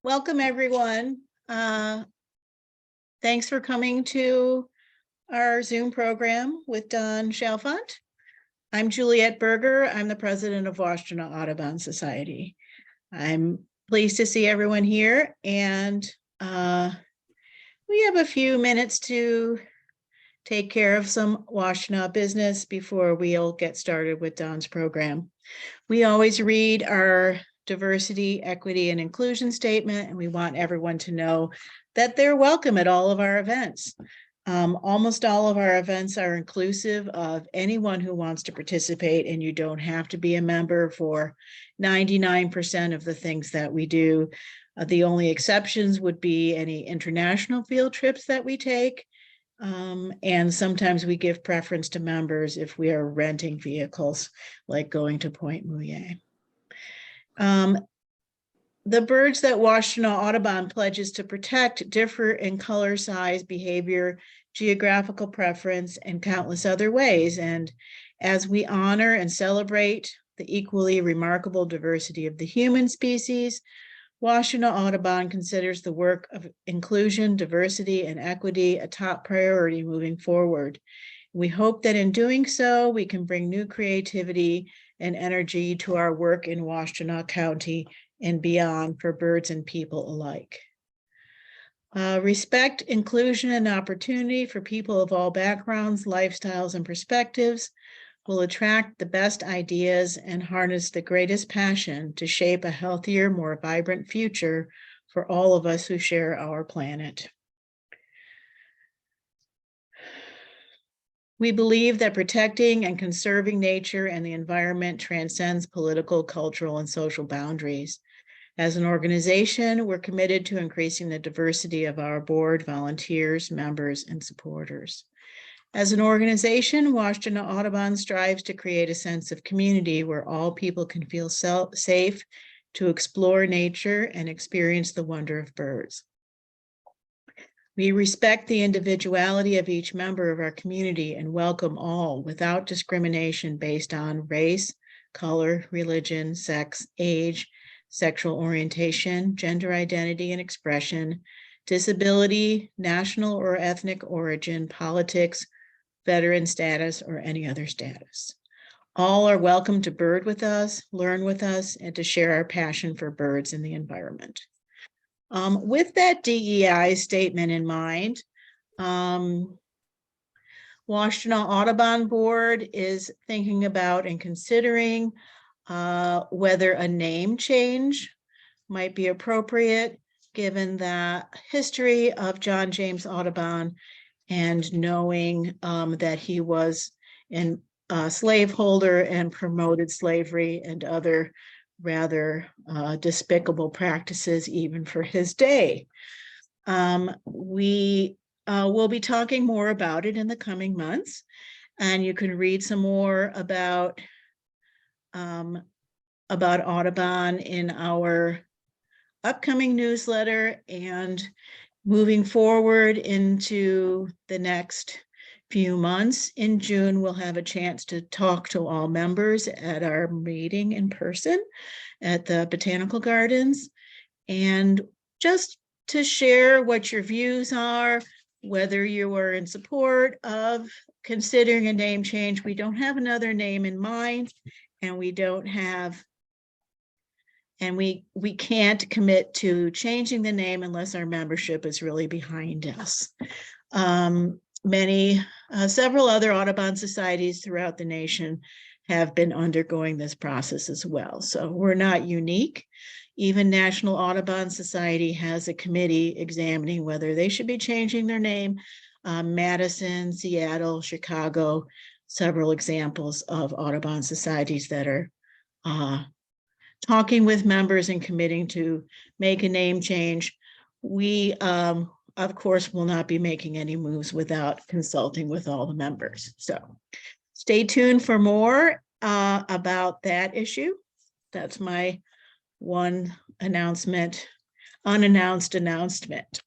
Welcome, everyone. Thanks for coming to our Zoom program with Don Chalfant. I'm Juliette Berger. I'm the president of Washtenaw Audubon Society. I'm pleased to see everyone here, and we have a few minutes to take care of some Washtenaw business before we'll get started with Don's program. We always read our diversity, equity, and inclusion statement, and we want everyone to know that they're welcome at all of our events. Almost all of our events are inclusive of anyone who wants to participate, and you don't have to be a member for 99% of the things that we do. The only exceptions would be any international field trips that we take. And sometimes we give preference to members if we are renting vehicles, like going to Point Mouillet. The birds that Washtenaw Audubon pledges to protect differ in color, size, behavior, geographical preference, and countless other ways. And as we honor and celebrate the equally remarkable diversity of the human species, Washtenaw Audubon considers the work of inclusion, diversity, and equity a top priority moving forward. We hope that in doing so, we can bring new creativity and energy to our work in Washtenaw County and beyond for birds and people alike. Respect, inclusion, and opportunity for people of all backgrounds, lifestyles, and perspectives will attract the best ideas and harness the greatest passion to shape a healthier, more vibrant future for all of us who share our planet. We believe that protecting and conserving nature and the environment transcends political, cultural, and social boundaries. As an organization, we're committed to increasing the diversity of our board, volunteers, members, and supporters. As an organization, Washtenaw Audubon strives to create a sense of community where all people can feel safe to explore nature and experience the wonder of birds. We respect the individuality of each member of our community and welcome all without discrimination based on race, color, religion, sex, age, sexual orientation, gender identity and expression, disability, national or ethnic origin, politics, veteran status, or any other status. All are welcome to bird with us, learn with us, and to share our passion for birds and the environment. With that DEI statement in mind, Washtenaw Audubon Board is thinking about and considering whether a name change might be appropriate given the history of John James Audubon and knowing that he was a slaveholder and promoted slavery and other rather despicable practices even for his day. We will be talking more about it in the coming months, and you can read some more about Audubon in our upcoming newsletter, and moving forward into the next few months. In June, we'll have a chance to talk to all members at our meeting in person at the Botanical Gardens, and just to share what your views are, whether you are in support of considering a name change. We don't have another name in mind, and we don't have, and we can't commit to changing the name unless our membership is really behind us. Several other Audubon societies throughout the nation have been undergoing this process as well. So we're not unique. Even National Audubon Society has a committee examining whether they should be changing their name. Madison, Seattle, Chicago, several examples of Audubon societies that are talking with members and committing to make a name change. We, of course, will not be making any moves without consulting with all the members. So stay tuned for more about that issue. That's my one announcement, unannounced announcement.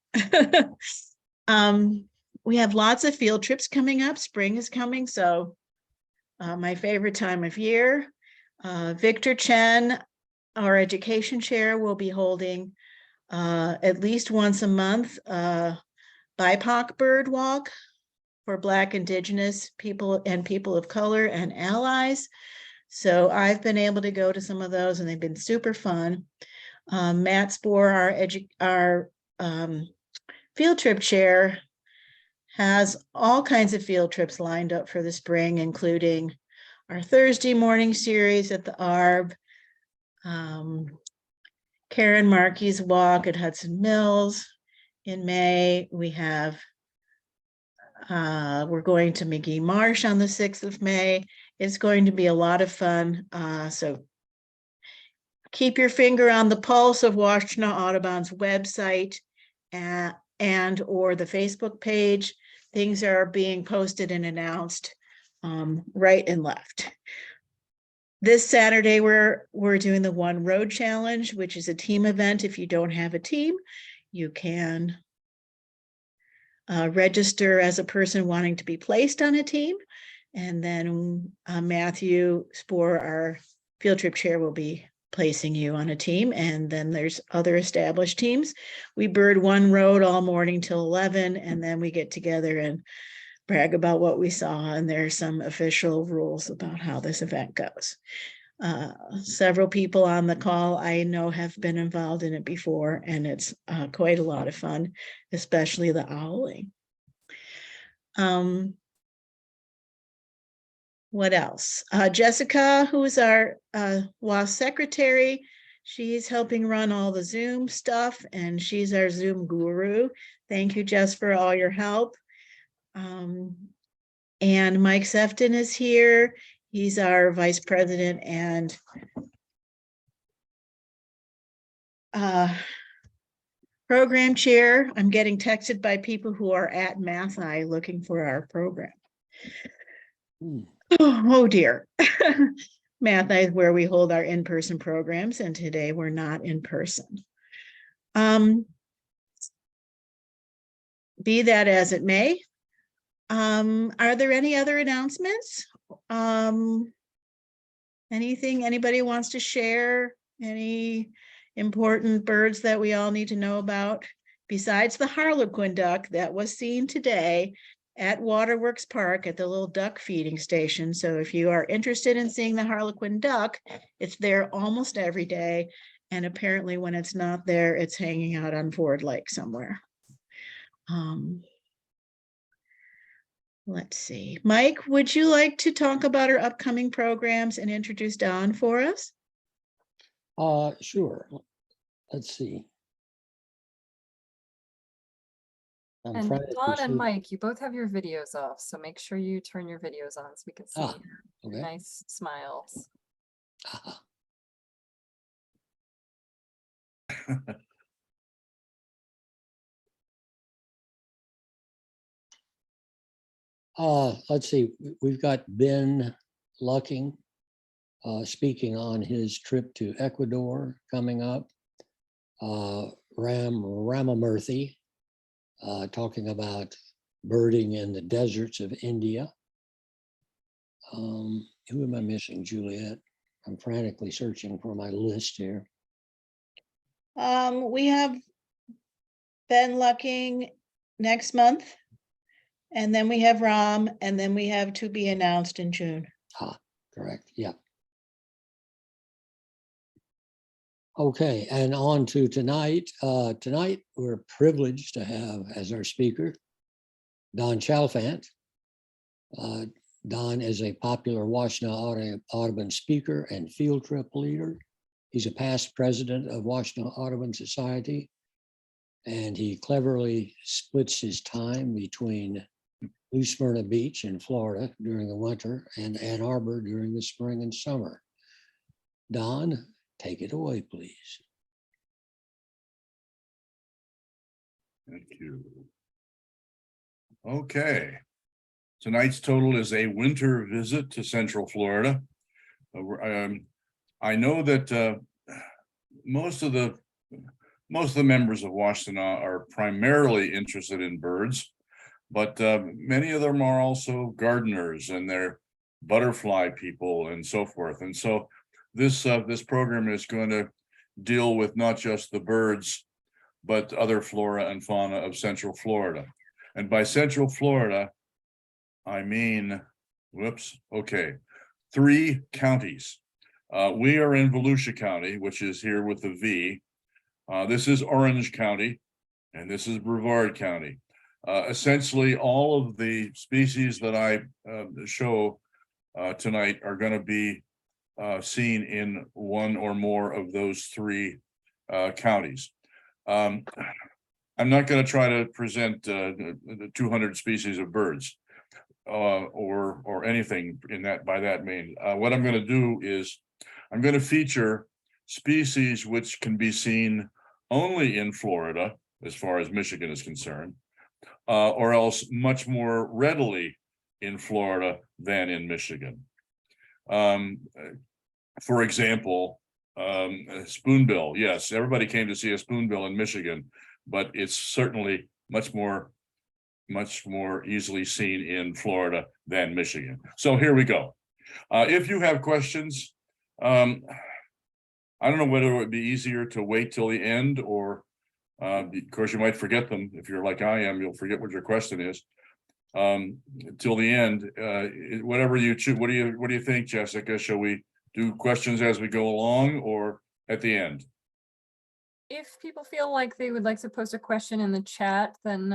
We have lots of field trips coming up. Spring is coming, so my favorite time of year. Victor Chen, our education chair, will be holding at least once a month BIPOC bird walk for Black, Indigenous people and people of color and allies. So I've been able to go to some of those and they've been super fun. Matt Spohr, our field trip chair, has all kinds of field trips lined up for the spring, including our Thursday morning series at the ARB, Karen Markey's walk at Hudson Mills. In May, we have, we're going to McGee Marsh on the 6th of May. It's going to be a lot of fun. So keep your finger on the pulse of Washtenaw Audubon's website and or the Facebook page. Things are being posted and announced right and left. This Saturday, we're doing the One Road Challenge, which is a team event. If you don't have a team, you can register as a person wanting to be placed on a team. And then Matthew Spohr, our field trip chair, will be placing you on a team. And then there's other established teams. We bird one road all morning till 11, and then we get together and brag about what we saw. And there's some official rules about how this event goes. Several people on the call I know have been involved in it before, and it's quite a lot of fun, especially the owling. What else? Jessica, who is our WAS secretary, she's helping run all the Zoom stuff, and she's our Zoom guru. Thank you, Jess, for all your help. And Mike Sefton is here. He's our vice president and program chair. I'm getting texted by people who are at MathEye looking for our program. Oh dear. MathEye is where we hold our in-person programs, and today we're not in person. Be that as it may, are there any other announcements? Anything anybody wants to share? Any important birds that we all need to know about? Besides the harlequin duck that was seen today at Waterworks Park at the little duck feeding station. So if you are interested in seeing the harlequin duck, it's there almost every day. And apparently when it's not there, it's hanging out on Ford Lake somewhere. Let's see. Mike, would you like to talk about our upcoming programs and introduce Don for us? Sure. Let's see. And Don and Mike, you both have your videos off, so make sure you turn your videos on so we can see your nice smiles. Let's see. We've got Ben Lucking speaking on his trip to Ecuador coming up. Ramamurthy talking about birding in the deserts of India. Who am I missing, Juliet? I'm frantically searching for my list here. We have Ben Lucking next month, and then we have Ram, and then we have to be announced in June. Correct. Yeah. Okay, and on to tonight. Tonight, we're privileged to have as our speaker, Don Chalfant. Don is a popular Washtenaw Audubon speaker and field trip leader. He's a past president of Washtenaw Audubon Society, and he cleverly splits his time between New Smyrna Beach in Florida during the winter and Ann Arbor during the spring and summer. Don, take it away, please. Thank you. Okay. Tonight's total is a winter visit to Central Florida. I know that most of the members of Washtenaw are primarily interested in birds, but many of them are also gardeners and they're butterfly people and so forth. And so this program is going to deal with not just the birds, but other flora and fauna of Central Florida. And by Central Florida, I mean, whoops, okay, 3 counties. We are in Volusia County, which is here with the V. This is Orange County, and this is Brevard County. Essentially, all of the species that I show tonight are going to be seen in one or more of those 3 counties. I'm not going to try to present 200 species of birds or anything in that by that means. What I'm going to do is I'm going to feature species which can be seen only in Florida, as far as Michigan is concerned, or else much more readily in Florida than in Michigan. For example, spoonbill. Yes, everybody came to see a spoonbill in Michigan, but it's certainly much more easily seen in Florida than Michigan. So here we go. If you have questions, I don't know whether it would be easier to wait till the end, or of course you might forget them. If you're like I am, you'll forget what your question is till the end. Whatever you choose. What do you think, Jessica? Shall we do questions as we go along or at the end? If people feel like they would like to post a question in the chat, then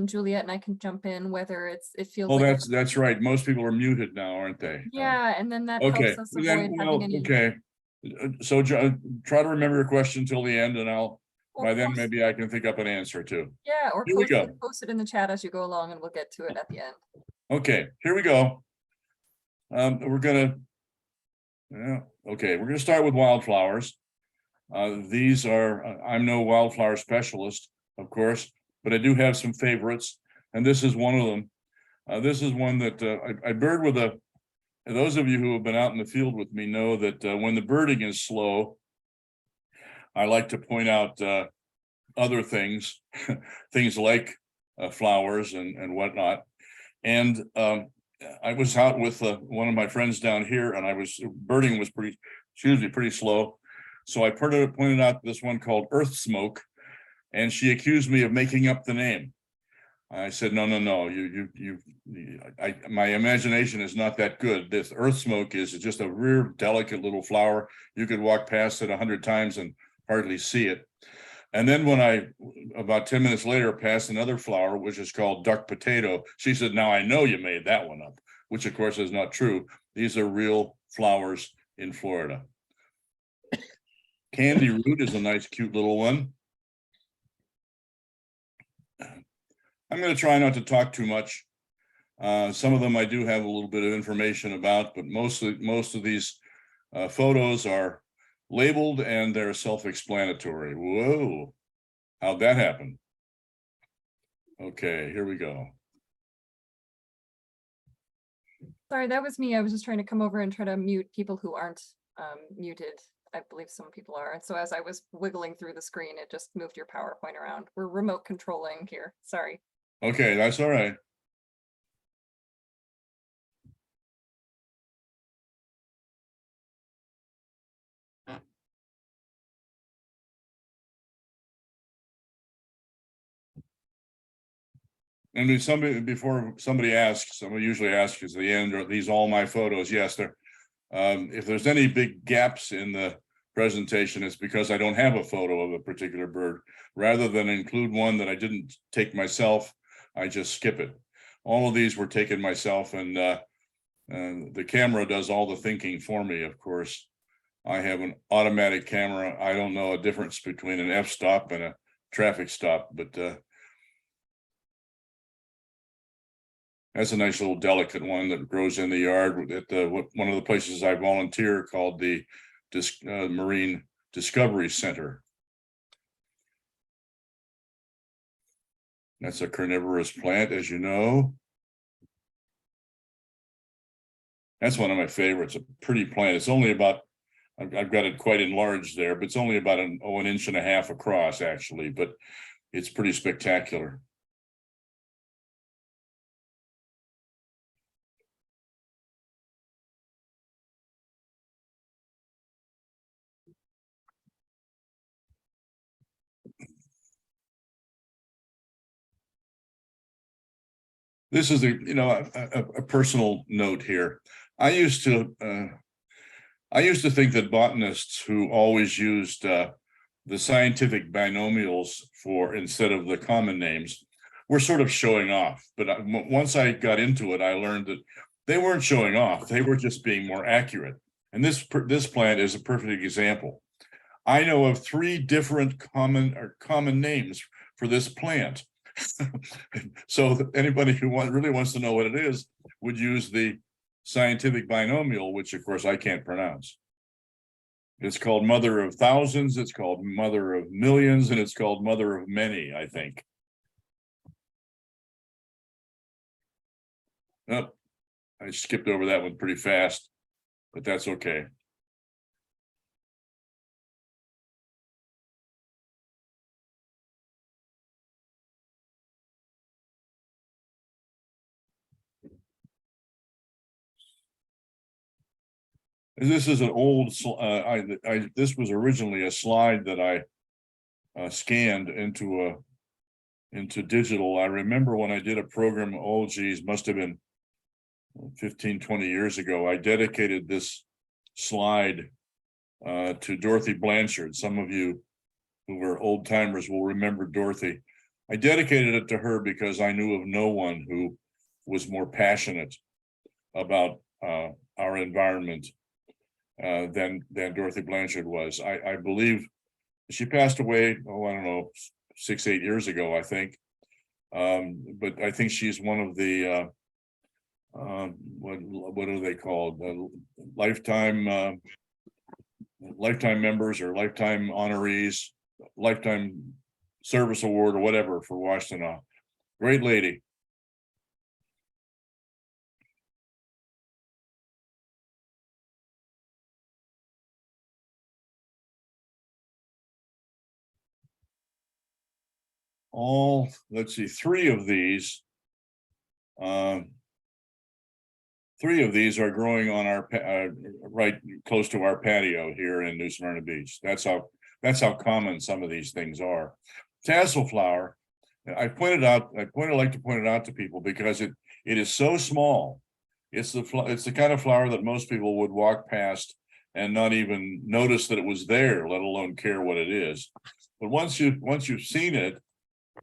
Juliet and I can jump in, whether it feels Oh, like that's right. Most people are muted now, aren't they? yeah, and then that Okay. helps us avoid having any. Okay. So try to remember your question till the end, and by then maybe I can think up an answer too. Yeah, or Here we go. post it in the chat as you go along, and we'll get to it at the end. Okay, here we go. We're gonna start with wildflowers. These are, I'm no wildflower specialist, of course, but I do have some favorites, and this is one of them. This is one that I bird with a, those of you who have been out in the field with me know that when the birding is slow, I like to point out other things, things like flowers and whatnot. And I was out with one of my friends down here, and birding was pretty slow. So I pointed out this one called Earth Smoke, and she accused me of making up the name. I said, no, my imagination is not that good. This Earth Smoke is just a real delicate little flower. You could walk past it 100 times and hardly see it. And then when I, about 10 minutes later, passed another flower, which is called Duck Potato, she said, now I know you made that one up, which of course is not true. These are real flowers in Florida. Candy Root is a nice, cute little one. I'm going to try not to talk too much. Some of them I do have a little bit of information about, but most of these photos are labeled and they're self-explanatory. Whoa, how'd that happen? Okay, here we go. Sorry, that was me. I was just trying to come over and try to mute people who aren't muted. I believe some people are. And so as I was wiggling through the screen, it just moved your PowerPoint around. We're remote controlling here. Sorry. Okay, that's all right. And before somebody asks, somebody usually asks, is the end, are these all my photos? Yes, they're. If there's any big gaps in the presentation, it's because I don't have a photo of a particular bird. Rather than include one that I didn't take myself, I just skip it. All of these were taken myself, and the camera does all the thinking for me, of course. I have an automatic camera. I don't know a difference between an f-stop and a traffic stop, but that's a nice little delicate one that grows in the yard at one of the places I volunteer, called the Marine Discovery Center. That's a carnivorous plant, as you know. That's one of my favorites, a pretty plant. It's only about, I've got it quite enlarged there, but it's only about an inch and a half across, actually, but it's pretty spectacular. this is a personal note here. I used to think that botanists who always used the scientific binomials for instead of the common names were sort of showing off. But once I got into it, I learned that they weren't showing off. They were just being more accurate. And this plant is a perfect example. I know of 3 different common names for this plant. So anybody who really wants to know what it is would use the scientific binomial, which of course I can't pronounce. It's called mother of thousands, it's called mother of millions, and it's called mother of many, I think. Oh, I skipped over that one pretty fast, but that's okay. This is an old, this was originally a slide that I scanned into digital. I remember when I did a program, oh geez, must have been 15, 20 years ago, I dedicated this slide to Dorothy Blanchard. Some of you who were old timers will remember Dorothy. I dedicated it to her because I knew of no one who was more passionate about our environment than Dorothy Blanchard was. I believe she passed away, oh, I don't know, 6, 8 years ago, I think. But I think she's one of the what are they called? Lifetime members or lifetime honorees, lifetime service award or whatever for Washtenaw. Great lady. Let's see, 3 of these. 3 of these are growing on our right close to our patio here in New Smyrna Beach. That's how common some of these things are. Tassel flower, I like to point it out to people because it is so small. It's the kind of flower that most people would walk past and not even notice that it was there, let alone care what it is. But once you've seen it,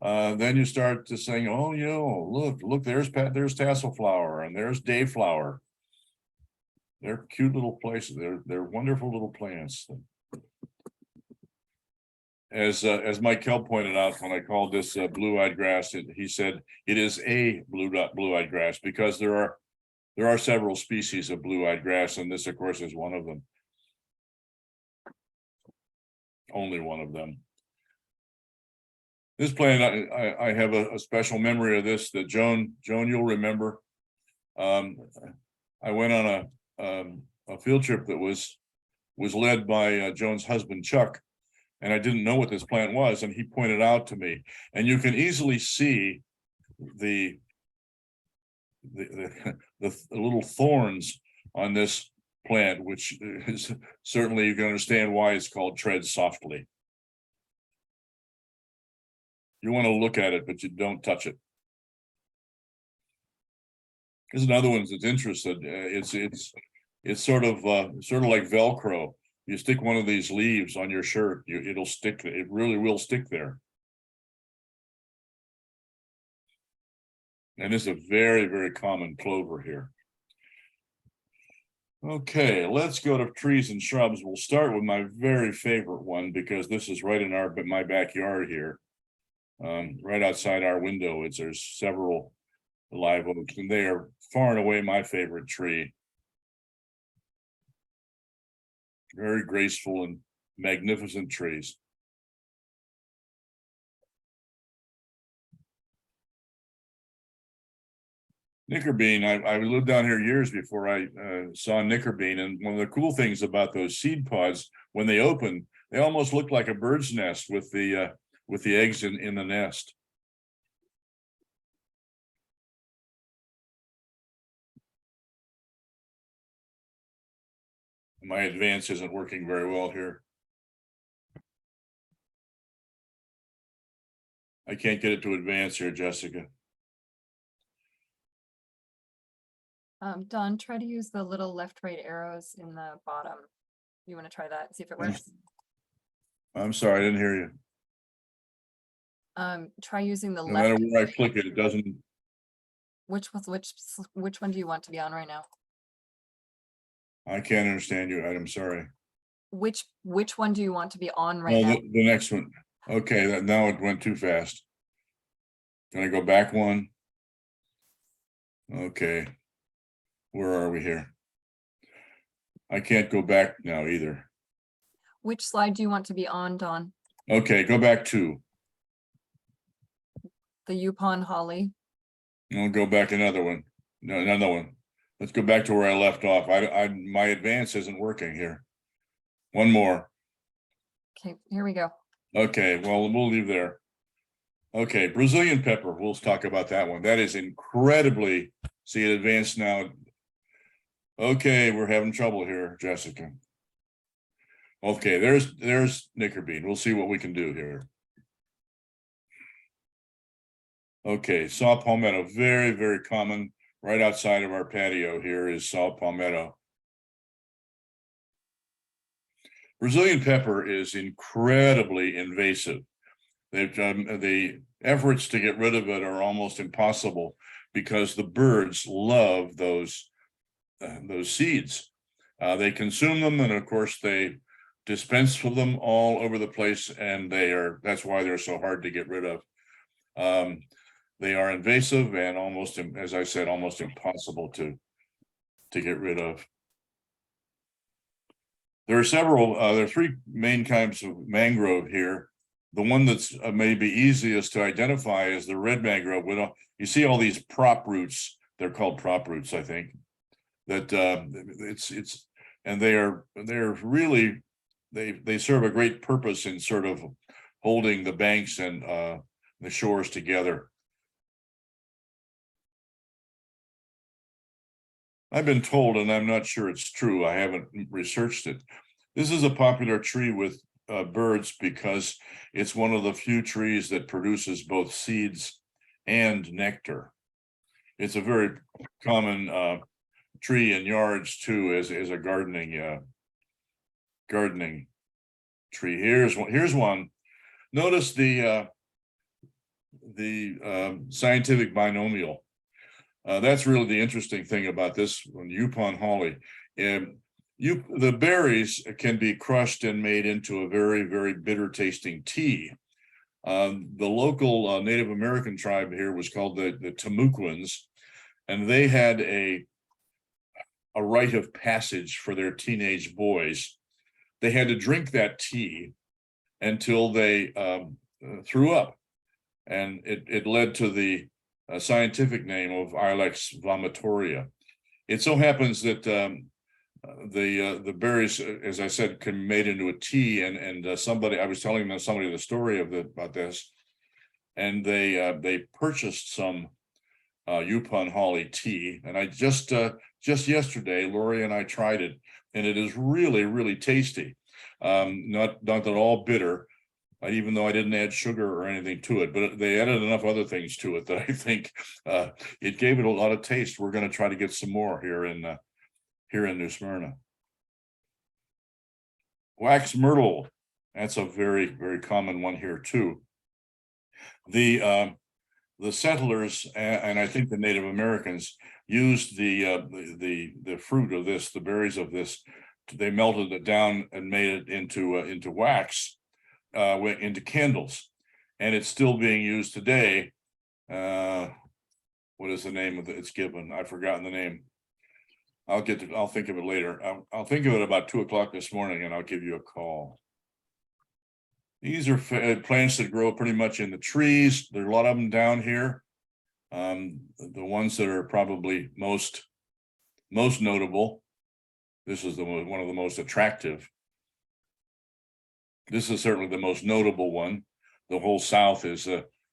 then you start to saying, oh, look, there's tassel flower and there's dayflower. They're cute little places. They're wonderful little plants. As Mike Kell pointed out when I called this blue-eyed grass, he said it is a blue-eyed grass because there are several species of blue-eyed grass, and this, of course, is one of them. Only one of them. This plant, I have a special memory of this that Joan, you'll remember. I went on a field trip that was led by Joan's husband, Chuck, and I didn't know what this plant was, and he pointed out to me, and you can easily see the little thorns on this plant, which is certainly, you can understand why it's called tread softly. You want to look at it, but you don't touch it. There's another one that's interested. It's sort of like Velcro. You stick one of these leaves on your shirt, it'll stick. It really will stick there. And this is a very, very common clover here. Okay, let's go to trees and shrubs. We'll start with my very favorite one because this is right in my backyard here. Right outside our window, there's several live oaks, and they are far and away my favorite tree. Very graceful and magnificent trees. Knickerbean, I lived down here years before I saw Knickerbean, and one of the cool things about those seed pods, when they open, they almost look like a bird's nest with the eggs in the nest. My advance isn't working very well here. I can't get it to advance here, Jessica. Don, try to use the little left-right arrows in the bottom. You want to try that, see if it works? I'm sorry, I didn't hear you. Try using the No matter left. where I click it, it doesn't, Which one do you want to be on right now? I can't understand you. I'm sorry. Which one do you want to be on right Oh, now? the next one. Okay, that now it went too fast. Can I go back one? Okay. Where are we here? I can't go back now either. Which slide do you want to be on, Don? Okay, go back two. The Yupon Holly. I'll go back another one. No, another one. Let's go back to where I left off. My advance isn't working here. One more. Okay, here we go. Okay, well, we'll leave there. Okay, Brazilian pepper. We'll talk about that one. That is incredibly, see it advanced now. Okay, we're having trouble here, Jessica. Okay, there's Knickerbean. We'll see what we can do here. Okay, saw palmetto, very, very common. Right outside of our patio here is saw palmetto. Brazilian pepper is incredibly invasive. The efforts to get rid of it are almost impossible because the birds love those seeds. They consume them, and of course they dispense with them all over the place, and that's why they're so hard to get rid of. They are invasive and almost, as I said, almost impossible to get rid of. There are three main kinds of mangrove here. The one that's maybe easiest to identify is the red mangrove. You see all these prop roots, they're called prop roots, I think. That and they're really, they serve a great purpose in sort of holding the banks and the shores together. I've been told, and I'm not sure it's true, I haven't researched it. This is a popular tree with birds because it's one of the few trees that produces both seeds and nectar. It's a very common tree in yards too, as a gardening tree. Here's one. Notice the scientific binomial. That's really the interesting thing about this one, Yupon holly. The berries can be crushed and made into a very, very bitter tasting tea. The local Native American tribe here was called the Timucuans, and they had a rite of passage for their teenage boys. They had to drink that tea until they threw up, and it led to the scientific name of Ilex vomitoria. It so happens that the berries, as I said, can be made into a tea, and somebody, I was telling somebody the story about this, and they purchased some Yupon holly tea, and I just yesterday, Lori and I tried it, and it is really, really tasty. Not at all bitter, even though I didn't add sugar or anything to it, but they added enough other things to it that I think it gave it a lot of taste. We're going to try to get some more here in New Smyrna. Wax myrtle, that's a very, very common one here too. The settlers and I think the Native Americans used the fruit of this, the berries of this. They melted it down and made it into wax, into candles, and it's still being used today. What is the name of it? It's given. I've forgotten the name. I'll think of it later. I'll think of it about 2 o'clock this morning, and I'll give you a call. These are plants that grow pretty much in the trees. There are a lot of them down here. The ones that are probably most notable. This is one of the most attractive. This is certainly the most notable one. The whole South is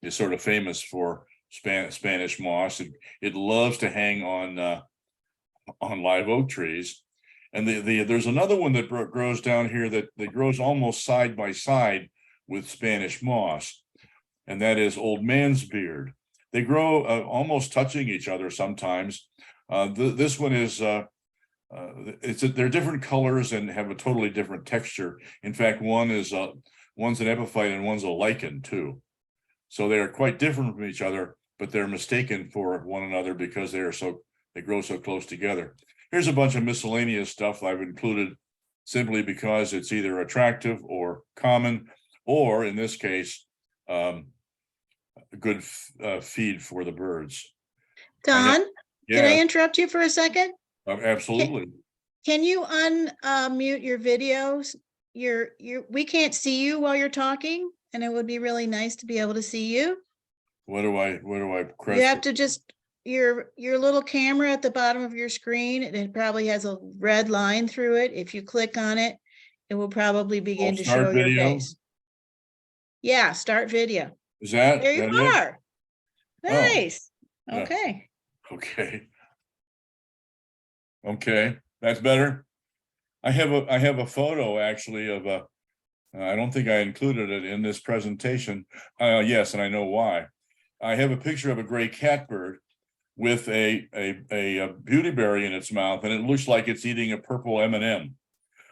sort of famous for Spanish moss. It loves to hang on live oak trees. And there's another one that grows down here that grows almost side by side with Spanish moss, and that is old man's beard. They grow almost touching each other sometimes, This one is they're different colors and have a totally different texture. In fact, one's an epiphyte and one's a lichen too. So they are quite different from each other, but they're mistaken for one another because they grow so close together. Here's a bunch of miscellaneous stuff I've included simply because it's either attractive or common, or in this case, a good feed for the birds. Don, can I Yeah, interrupt you for a second? absolutely. Can you unmute your videos? We can't see you while you're talking, and it would be really nice to be able to see you. What do I press? You have to just, your little camera at the bottom of your screen, and it probably has a red line through it. If you click on it, it will probably begin to start show your video? face. Yeah, start video. Is that? There you it? are. Oh. Nice. Yeah. Okay. Okay. Okay, that's better. I have a photo actually of a, I don't think I included it in this presentation. Yes, and I know why. I have a picture of a gray catbird with a beautyberry in its mouth, and it looks like it's eating a purple M&M.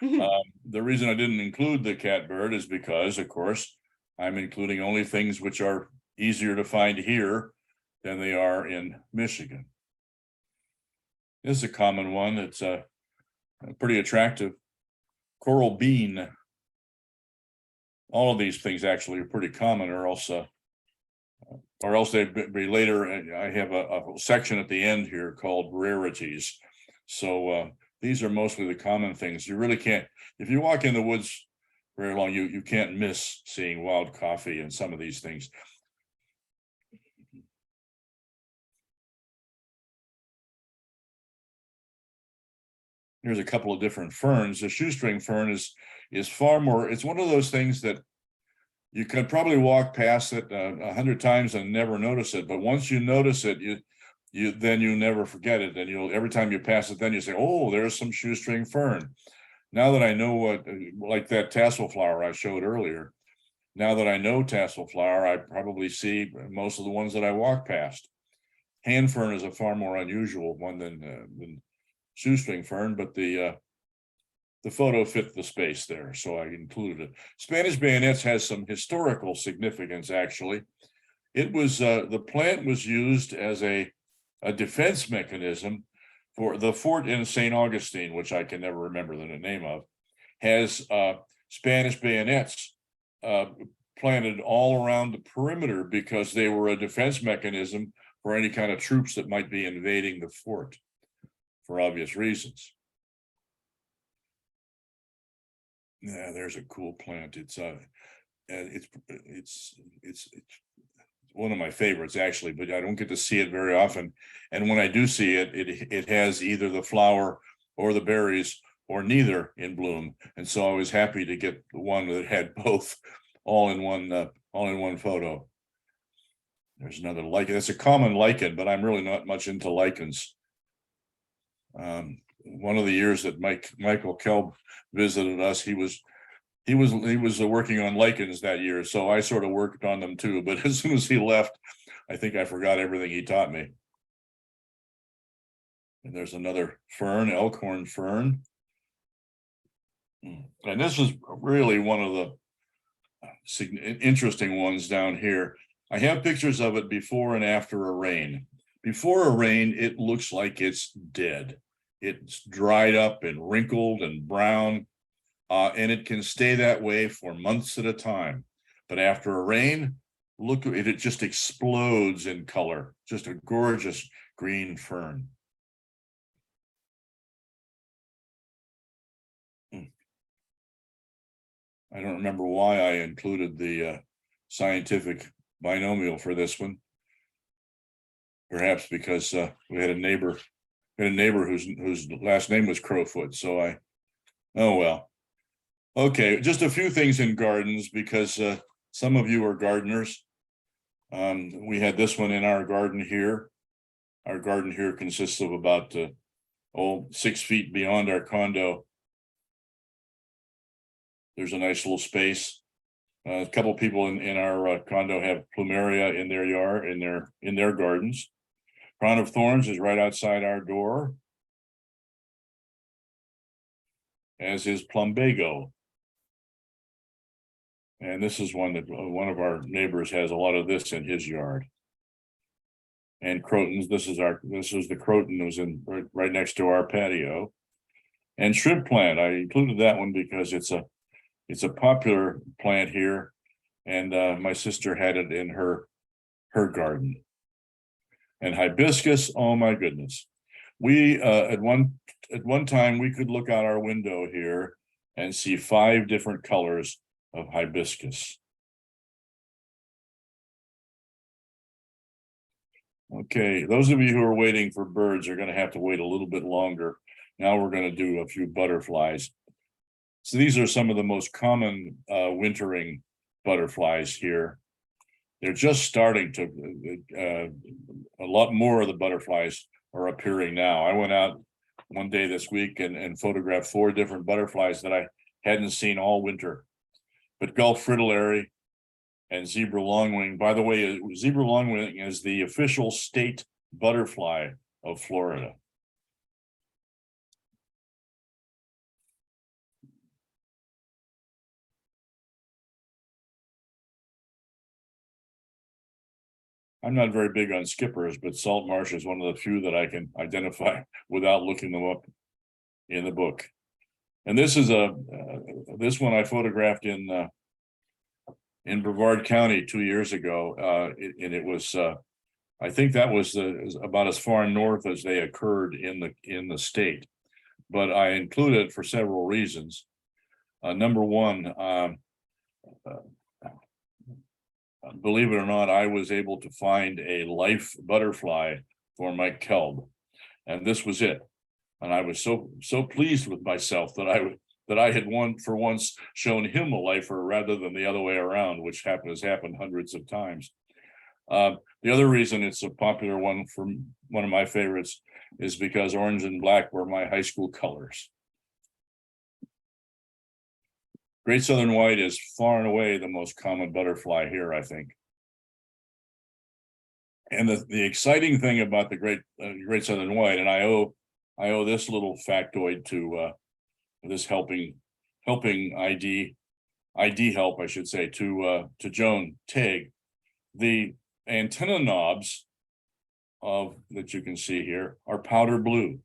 The reason I didn't include the catbird is because, of course, I'm including only things which are easier to find here than they are in Michigan. This is a common one. It's pretty attractive. Coral bean. All of these things actually are pretty common, or else they'd be later. I have a section at the end here called rarities. So these are mostly the common things. You really can't, if you walk in the woods very long, you can't miss seeing wild coffee and some of these things. Here's a couple of different ferns. The shoestring fern is far more, it's one of those things that you could probably walk past it 100 times and never notice it, but once you notice it, then you never forget it, and every time you pass it, then you say, oh, there's some shoestring fern. Now that I know what, like that tassel flower I showed earlier, now that I know tassel flower, I probably see most of the ones that I walk past. Hand fern is a far more unusual one than shoestring fern, but the photo fit the space there, so I included it. Spanish bayonets has some historical significance, actually. It was the plant was used as a defense mechanism for the fort in St. Augustine, which I can never remember the name of, has Spanish bayonets planted all around the perimeter because they were a defense mechanism for any kind of troops that might be invading the fort, for obvious reasons. Yeah, there's a cool plant. It's one of my favorites actually, but I don't get to see it very often. And when I do see it, it has either the flower or the berries or neither in bloom. And so I was happy to get the one that had both all in one photo. There's another lichen. It's a common lichen, but I'm really not much into lichens. One of the years that Michael Kelb visited us, he was working on lichens that year, so I sort of worked on them too. But as soon as he left, I think I forgot everything he taught me. And there's another fern, elkhorn fern, and this is really one of the interesting ones down here. I have pictures of it before and after a rain. Before a rain, it looks like it's dead. It's dried up and wrinkled and brown, and it can stay that way for months at a time. But after a rain, look at it, it just explodes in color. Just a gorgeous green fern. I don't remember why I included the scientific binomial for this one. Perhaps because we had a neighbor whose last name was Crowfoot. So oh well. Okay, just a few things in gardens because some of you are gardeners. We had this one in our garden here. Our garden here consists of about 6 feet beyond our condo. There's a nice little space. A couple people in our condo have plumeria in their yard, in their gardens. Crown of Thorns is right outside our door, as is plumbago. And this is one that one of our neighbors has a lot of this in his yard. And crotons, this is the croton that was in right next to our patio. And shrimp plant, I included that one because it's a popular plant here. And my sister had it in her garden. And hibiscus, oh my goodness. We at one time we could look out our window here and see 5 different colors of hibiscus. Okay, those of you who are waiting for birds are going to have to wait a little bit longer. Now we're going to do a few butterflies. So these are some of the most common wintering butterflies here. They're just starting to, a lot more of the butterflies are appearing now. I went out one day this week and photographed 4 different butterflies that I hadn't seen all winter. But Gulf fritillary and zebra longwing, by the way, zebra longwing is the official state butterfly of Florida. I'm not very big on skippers, but salt marsh is one of the few that I can identify without looking them up in the book. And this is this one I photographed in Brevard County 2 years ago, and it was I think that was about as far north as they occurred in the state, but I included it for several reasons. Number one, believe it or not, I was able to find a life butterfly for Mike Kelb, and this was it. And I was so pleased with myself that I had for once shown him a lifer rather than the other way around, which has happened hundreds of times. The other reason it's a popular one, for one of my favorites, is because orange and black were my high school colors. Great Southern White is far and away the most common butterfly here, I think. And the exciting thing about the Great Southern White, and I owe this little factoid to this helping ID help, I should say, to Joan Tague. The antenna knobs that you can see here are powder blue.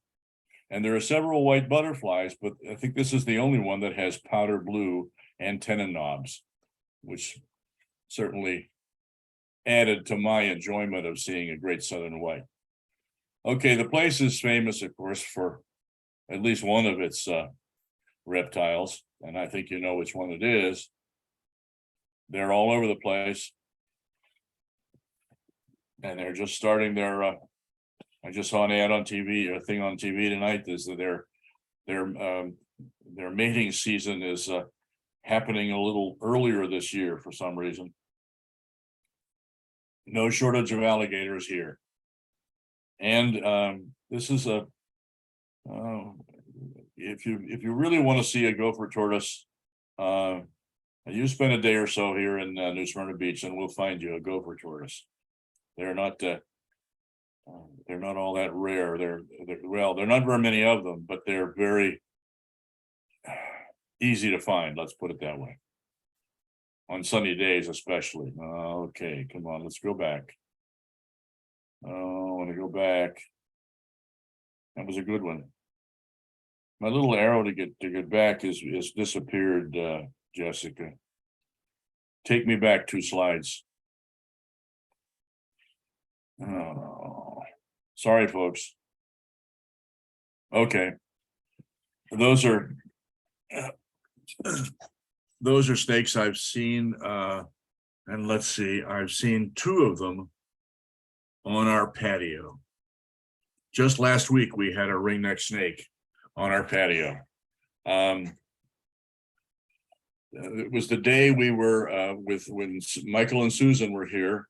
And there are several white butterflies, but I think this is the only one that has powder blue antenna knobs, which certainly added to my enjoyment of seeing a Great Southern White. Okay, the place is famous, of course, for at least one of its reptiles, and I think you know which one it is. They're all over the place, and they're just starting their I just saw an ad on TV, a thing on TV tonight, is that their mating season is happening a little earlier this year for some reason. No shortage of alligators here. And this is if you really want to see a gopher tortoise, you spend a day or so here in New Smyrna Beach and we'll find you a gopher tortoise. They're not all that rare. They're not very many of them, but they're very easy to find. Let's put it that way. On sunny days, especially. Okay, come on, let's go back. Oh, I want to go back. That was a good one. My little arrow to get back is disappeared, Jessica. Take me back 2 slides. Oh, sorry, folks. Okay, those are snakes I've seen, and let's see, I've seen 2 of them on our patio. Just last week we had a ringneck snake on our patio. It was the day we were when Michael and Susan were here.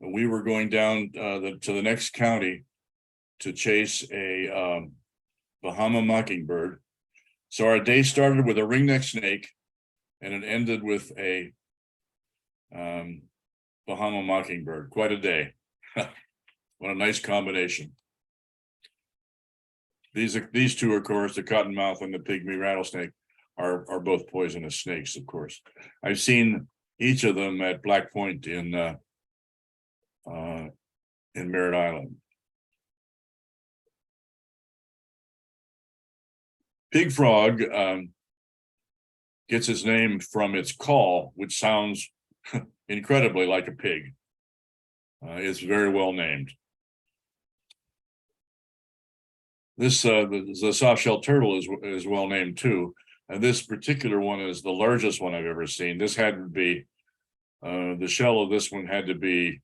We were going down to the next county to chase a Bahama mockingbird. So our day started with a ringneck snake and it ended with a Bahama mockingbird. Quite a day. What a nice combination. These two, of course, the cottonmouth and the pygmy rattlesnake are both poisonous snakes, of course. I've seen each of them at Black Point in Merritt Island. Pig frog gets its name from its call, which sounds incredibly like a pig. It's very well named. This the soft-shelled turtle is well named too, and this particular one is the largest one I've ever seen. This had to be the shell of this one had to be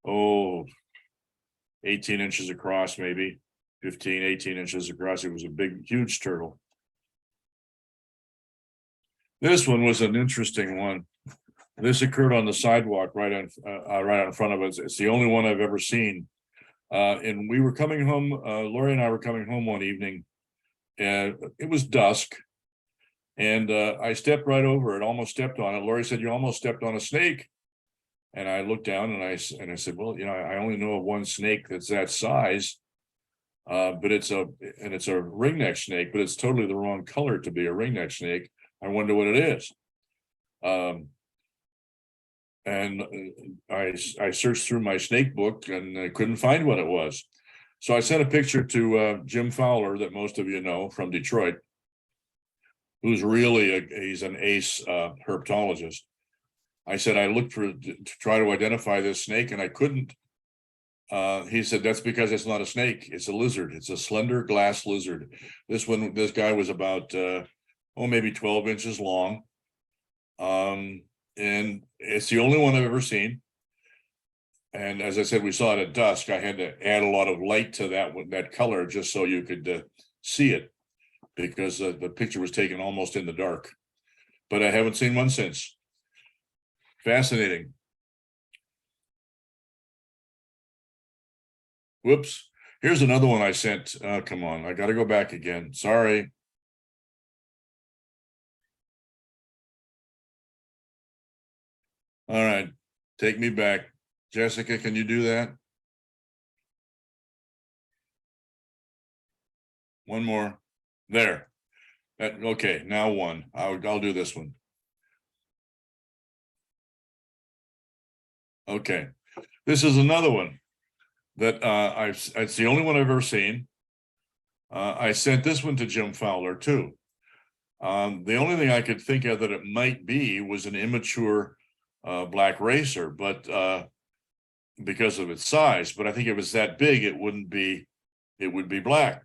18 inches across, maybe 15, 18 inches across. It was a big, huge turtle. This one was an interesting one. This occurred on the sidewalk right in front of us. It's the only one I've ever seen. And we were coming home, Lori and I were coming home one evening, and it was dusk. And I stepped right over it, almost stepped on it. Lori said, "You almost stepped on a snake." And I looked down and I said, "Well, I only know of one snake that's that size, but it's a ringneck snake, but it's totally the wrong color to be a ringneck snake. I wonder what it is." And I searched through my snake book and I couldn't find what it was. So I sent a picture to Jim Fowler, that most of you know from Detroit, who's really he's an ace herpetologist. I said, I looked to try to identify this snake and I couldn't. He said, "That's because it's not a snake, it's a lizard. It's a slender glass lizard." This guy was about maybe 12 inches long. And it's the only one I've ever seen. And as I said, we saw it at dusk. I had to add a lot of light to that color just so you could see it, because the picture was taken almost in the dark. But I haven't seen one since. Fascinating. Whoops. Here's another one I sent. Come on, I got to go back again. Sorry. All right, take me back. Jessica, can you do that? One more. There. Okay, now one. I'll do this one. Okay, this is another one that it's the only one I've ever seen. I sent this one to Jim Fowler too. The only thing I could think of that it might be was an immature black racer, but because of its size. But I think if it was that big, it would be black.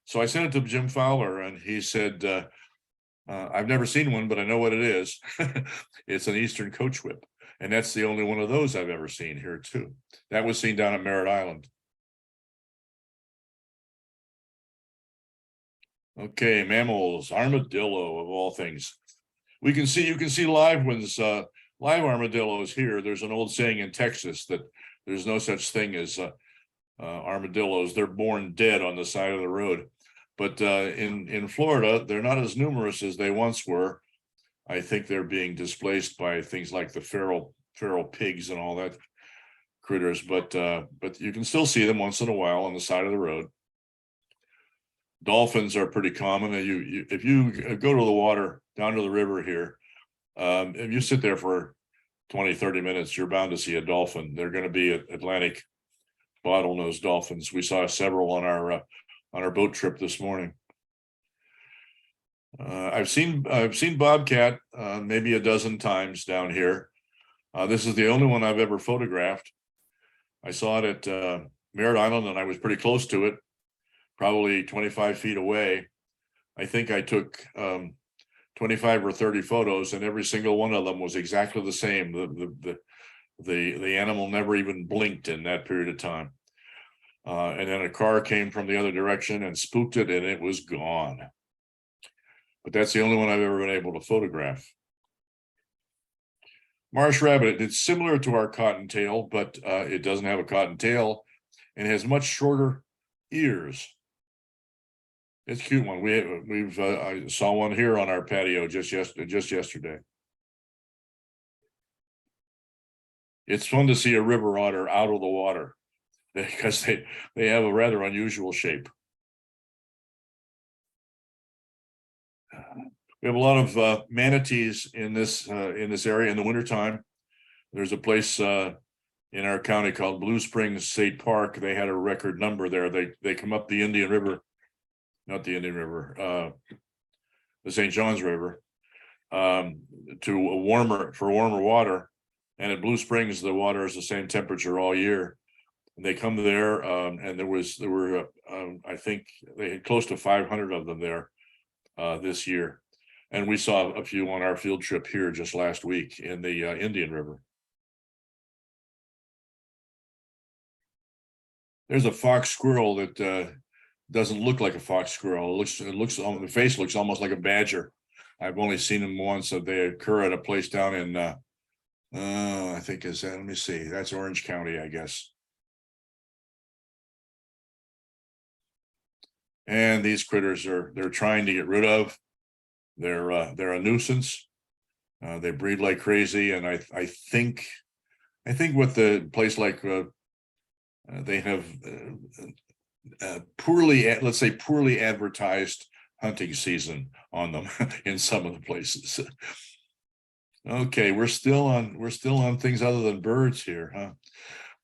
So I sent it to Jim Fowler, and he said, "I've never seen one, but I know what it is." It's an eastern coach whip, and that's the only one of those I've ever seen here too. That was seen down at Merritt Island. Okay, mammals, armadillo of all things. You can see live ones. Live armadillos here. There's an old saying in Texas that there's no such thing as armadillos. They're born dead on the side of the road. But in Florida, they're not as numerous as they once were. I think they're being displaced by things like the feral pigs and all that critters. But you can still see them once in a while on the side of the road. Dolphins are pretty common. If you go to the water, down to the river here, if you sit there for 20-30 minutes, you're bound to see a dolphin. They're going to be Atlantic bottlenose dolphins. We saw several on our boat trip this morning. I've seen bobcat maybe a dozen times down here. This is the only one I've ever photographed. I saw it at Merritt Island, and I was pretty close to it, probably 25 feet away. I think I took 25 or 30 photos, and every single one of them was exactly the same. The animal never even blinked in that period of time. And then a car came from the other direction and spooked it, and it was gone. But that's the only one I've ever been able to photograph. Marsh rabbit, it's similar to our cottontail, but it doesn't have a cottontail and has much shorter ears. It's a cute one. I saw one here on our patio just yesterday. It's fun to see a river otter out of the water. because they have a rather unusual shape. We have a lot of manatees in this area in the wintertime. There's a place in our county called Blue Springs State Park. They had a record number there. They come up the Indian River, not the Indian River, the St. Johns River, to warmer water. And at Blue Springs, the water is the same temperature all year. And they come there, and there were I think they had close to 500 of them there this year. And we saw a few on our field trip here just last week in the Indian River. There's a fox squirrel that doesn't look like a fox squirrel. The face looks almost like a badger. I've only seen them once. So they occur at a place down in I think let me see, that's Orange County, I guess. And these critters they're trying to get rid of. They're a nuisance. They breed like crazy, and I think with the place like they have poorly advertised hunting season on them in some of the places. Okay, we're still on things other than birds here, huh?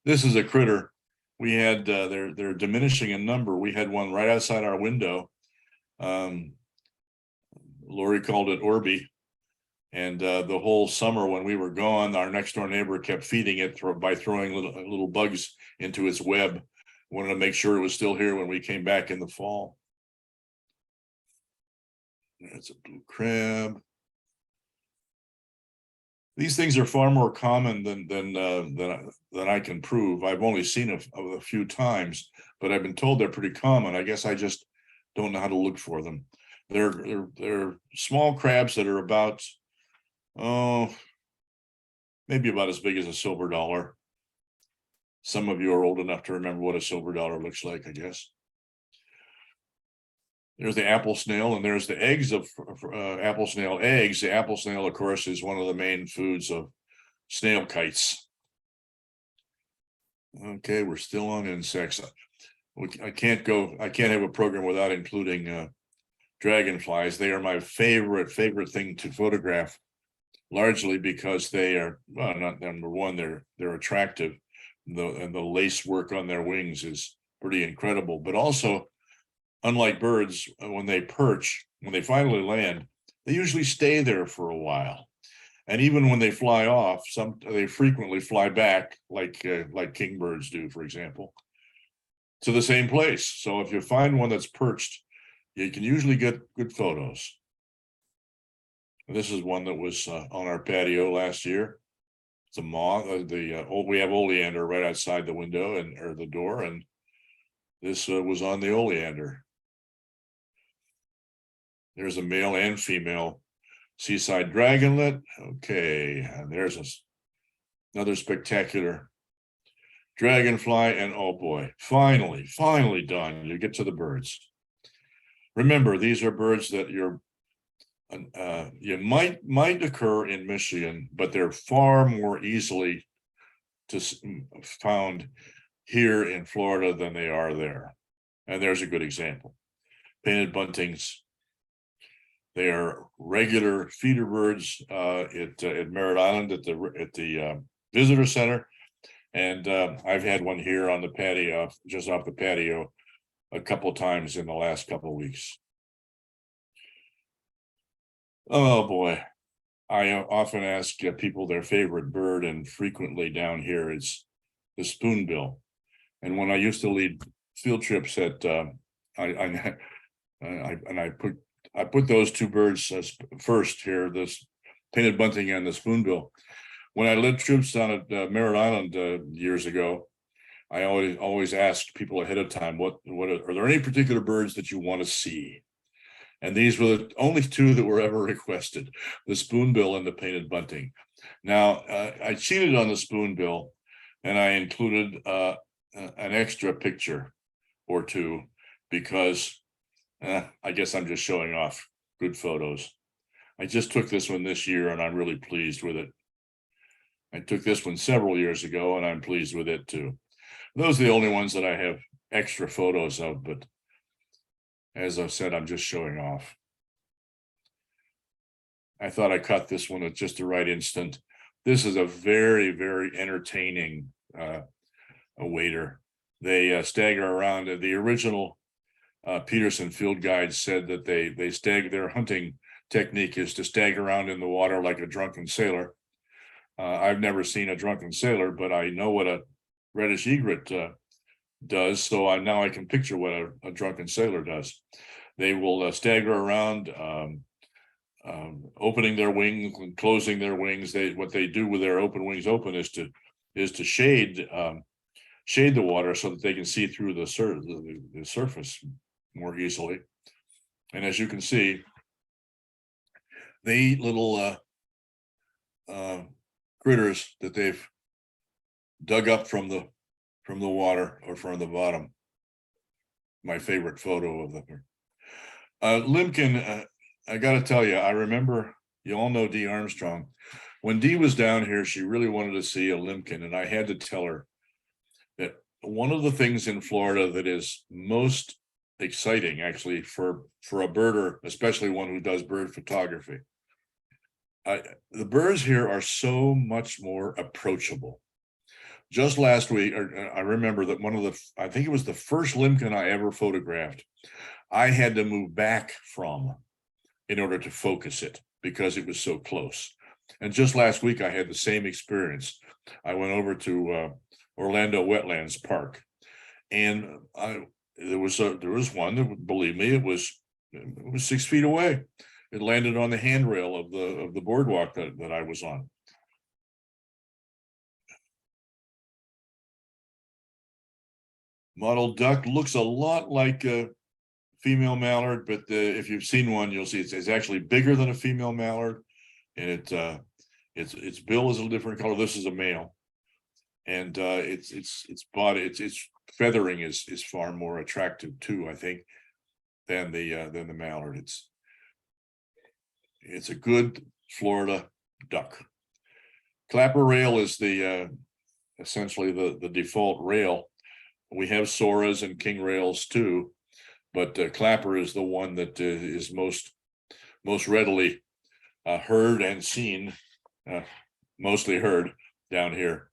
This is a critter. We had they're diminishing in number. We had one right outside our window. Lori called it Orby. And the whole summer when we were gone, our next door neighbor kept feeding it by throwing little bugs into its web. Wanted to make sure it was still here when we came back in the fall. It's a blue crab. These things are far more common than I can prove. I've only seen a few times, but I've been told they're pretty common. I guess I just don't know how to look for them. They're small crabs that are about, maybe about as big as a silver dollar. Some of you are old enough to remember what a silver dollar looks like, I guess. There's the apple snail, and there's the eggs of apple snail eggs. The apple snail, of course, is one of the main foods of snail kites. Okay, we're still on insects. I can't have a program without including dragonflies. They are my favorite thing to photograph, largely because they are, well, not number one, they're attractive. And the lace work on their wings is pretty incredible, but also, unlike birds, when they perch, when they finally land, they usually stay there for a while. And even when they fly off, they frequently fly back, like kingbirds do, for example, to the same place. So if you find one that's perched, you can usually get good photos. This is one that was on our patio last year. It's a moth. We have oleander right outside the window or the door, and this was on the oleander. There's a male and female seaside dragonlet. Okay, and there's another spectacular dragonfly, and oh boy, finally done. You get to the birds. Remember, these are birds that you might occur in Michigan, but they're far more easily found here in Florida than they are there. And there's a good example. Painted buntings. They are regular feeder birds at Merritt Island at the visitor center, and I've had one here on the patio, just off the patio, a couple times in the last couple of weeks. Oh boy, I often ask people their favorite bird, and frequently down here it's the spoonbill. And when I used to lead field trips at I put those two birds first here, this painted bunting and the spoonbill. When I led troops down at Merritt Island years ago, I always asked people ahead of time, what are there any particular birds that you want to see? And these were the only two that were ever requested, the spoonbill and the painted bunting. Now, I cheated on the spoonbill, and I included an extra picture or two because I guess I'm just showing off good photos. I just took this one this year, and I'm really pleased with it. I took this one several years ago, and I'm pleased with it too. Those are the only ones that I have extra photos of, but as I said, I'm just showing off. I thought I cut this one at just the right instant. This is a very, very entertaining a wader. They stagger around. The original Peterson field guide said that they stagger. Their hunting technique is to stagger around in the water like a drunken sailor. I've never seen a drunken sailor, but I know what a reddish egret does. So now I can picture what a drunken sailor does. They will stagger around, opening their wings and closing their wings. What they do with their open wings open is to shade the water so that they can see through the surface more easily. And as you can see, they eat little critters that they've dug up from the water or from the bottom. My favorite photo of them. Limkin, I got to tell you, I remember, you all know Dee Armstrong. When Dee was down here, she really wanted to see a Limkin, and I had to tell her that one of the things in Florida that is most exciting, actually, for a birder, especially one who does bird photography, the birds here are so much more approachable. Just last week, I remember that I think it was the first Limkin I ever photographed, I had to move back from in order to focus it because it was so close. And just last week, I had the same experience. I went over to Orlando Wetlands Park, and there was one that, believe me, it was 6 feet away. It landed on the handrail of the boardwalk that I was on. Mottled duck looks a lot like a female mallard, but if you've seen one, you'll see it's actually bigger than a female mallard, and its bill is a different color. This is a male, and its body, its feathering is far more attractive too, I think, than the mallard. It's a good Florida duck. Clapper rail is essentially the default rail. We have Soras and king rails too, but clapper is the one that is most readily heard and seen, mostly heard down here.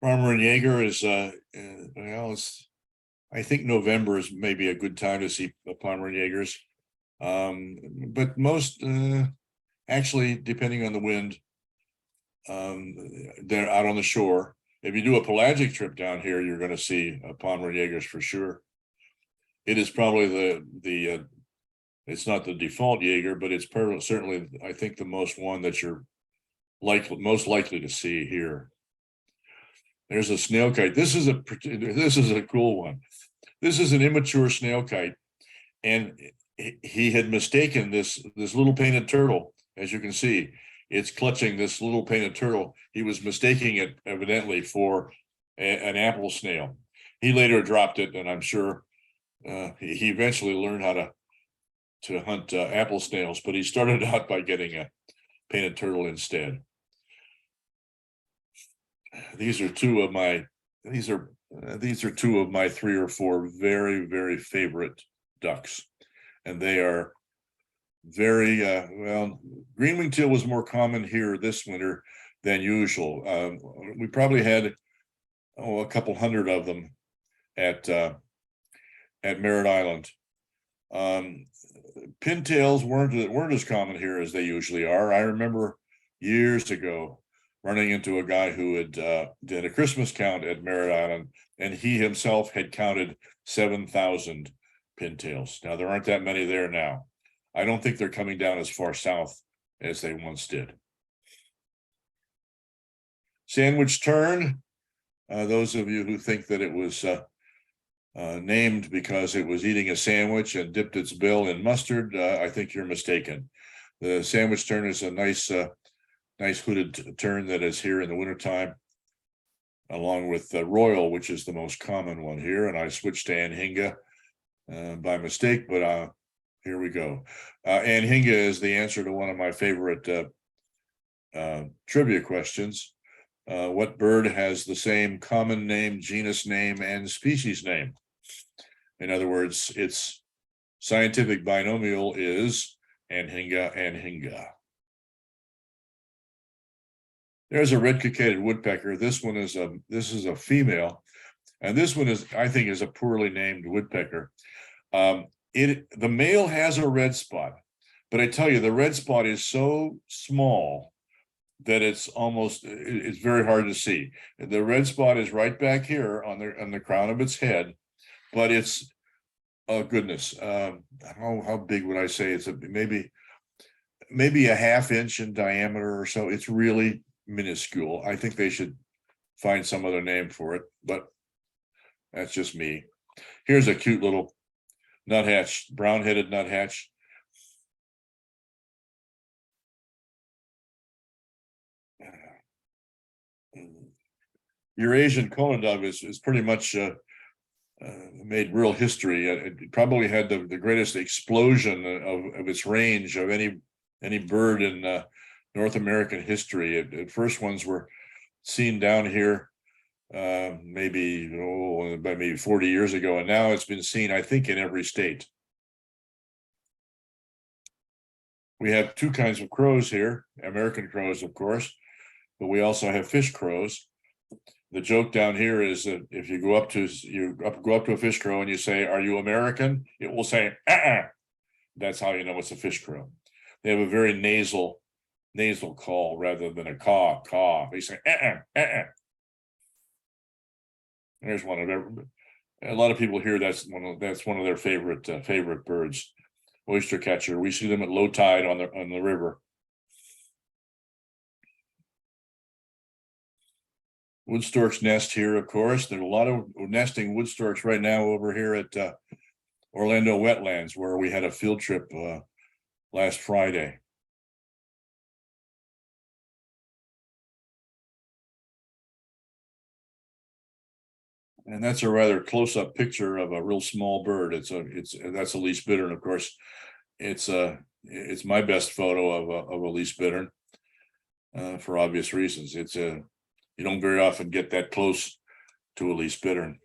Farmer and Jaeger is I think November is maybe a good time to see Palmer and Jaegers, but most actually, depending on the wind, they're out on the shore. If you do a pelagic trip down here, you're going to see Palmer Jaegers for sure. It is probably it's not the default Jaeger, but it's certainly, I think, the most one that you're most likely to see here. There's a snail kite. This is a cool one. This is an immature snail kite, and he had mistaken this little painted turtle. As you can see, it's clutching this little painted turtle. He was mistaking it evidently for an apple snail. He later dropped it, and I'm sure he eventually learned how to hunt apple snails, but he started out by getting a painted turtle instead. These are two of my 3 or 4 very, very favorite ducks, and they are very well. Green-winged teal was more common here this winter than usual. We probably had a couple hundred of them at Merritt Island. Pintails weren't as common here as they usually are. I remember years ago running into a guy who had did a Christmas count at Merritt Island, and he himself had counted 7,000 pintails. Now, there aren't that many there now. I don't think they're coming down as far south as they once did. Sandwich tern, those of you who think that it was named because it was eating a sandwich and dipped its bill in mustard, I think you're mistaken. The sandwich tern is a nice hooded tern that is here in the wintertime, along with royal, which is the most common one here. And I switched to anhinga by mistake, but here we go. Anhinga is the answer to one of my favorite trivia questions. What bird has the same common name, genus name, and species name? In other words, its scientific binomial is Anhinga anhinga. There's a red-cockaded woodpecker. This is a female, and this one is, I think, is a poorly named woodpecker. The male has a red spot, but I tell you, the red spot is so small that it's very hard to see. The red spot is right back here on the crown of its head, but it's, oh goodness, how big would I say? It's maybe a ½ inch in diameter or so. It's really minuscule. I think they should find some other name for it, but that's just me. Here's a cute little nuthatch, brown-headed nuthatch. Eurasian coney dove is pretty much made real history. It probably had the greatest explosion of its range of any bird in North American history. At first, ones were seen down here maybe 40 years ago, and now it's been seen, I think, in every state. We have two kinds of crows here, American crows, of course, but we also have fish crows. The joke down here is that if you go up to a fish crow and you say, "Are you American?" it will say, "Uh-uh." That's how you know it's a fish crow. They have a very nasal call rather than a caw. They say, "Uh-uh, uh-uh." There's one of them. A lot of people here, that's one of their favorite birds. Oyster catcher. We see them at low tide on the river. Wood storks nest here, of course. There's a lot of nesting wood storks right now over here at Orlando Wetlands, where we had a field trip last Friday. And that's a rather close-up picture of a real small bird. That's a least bittern, of course. It's my best photo of a least bittern for obvious reasons. You don't very often get that close to a least bittern.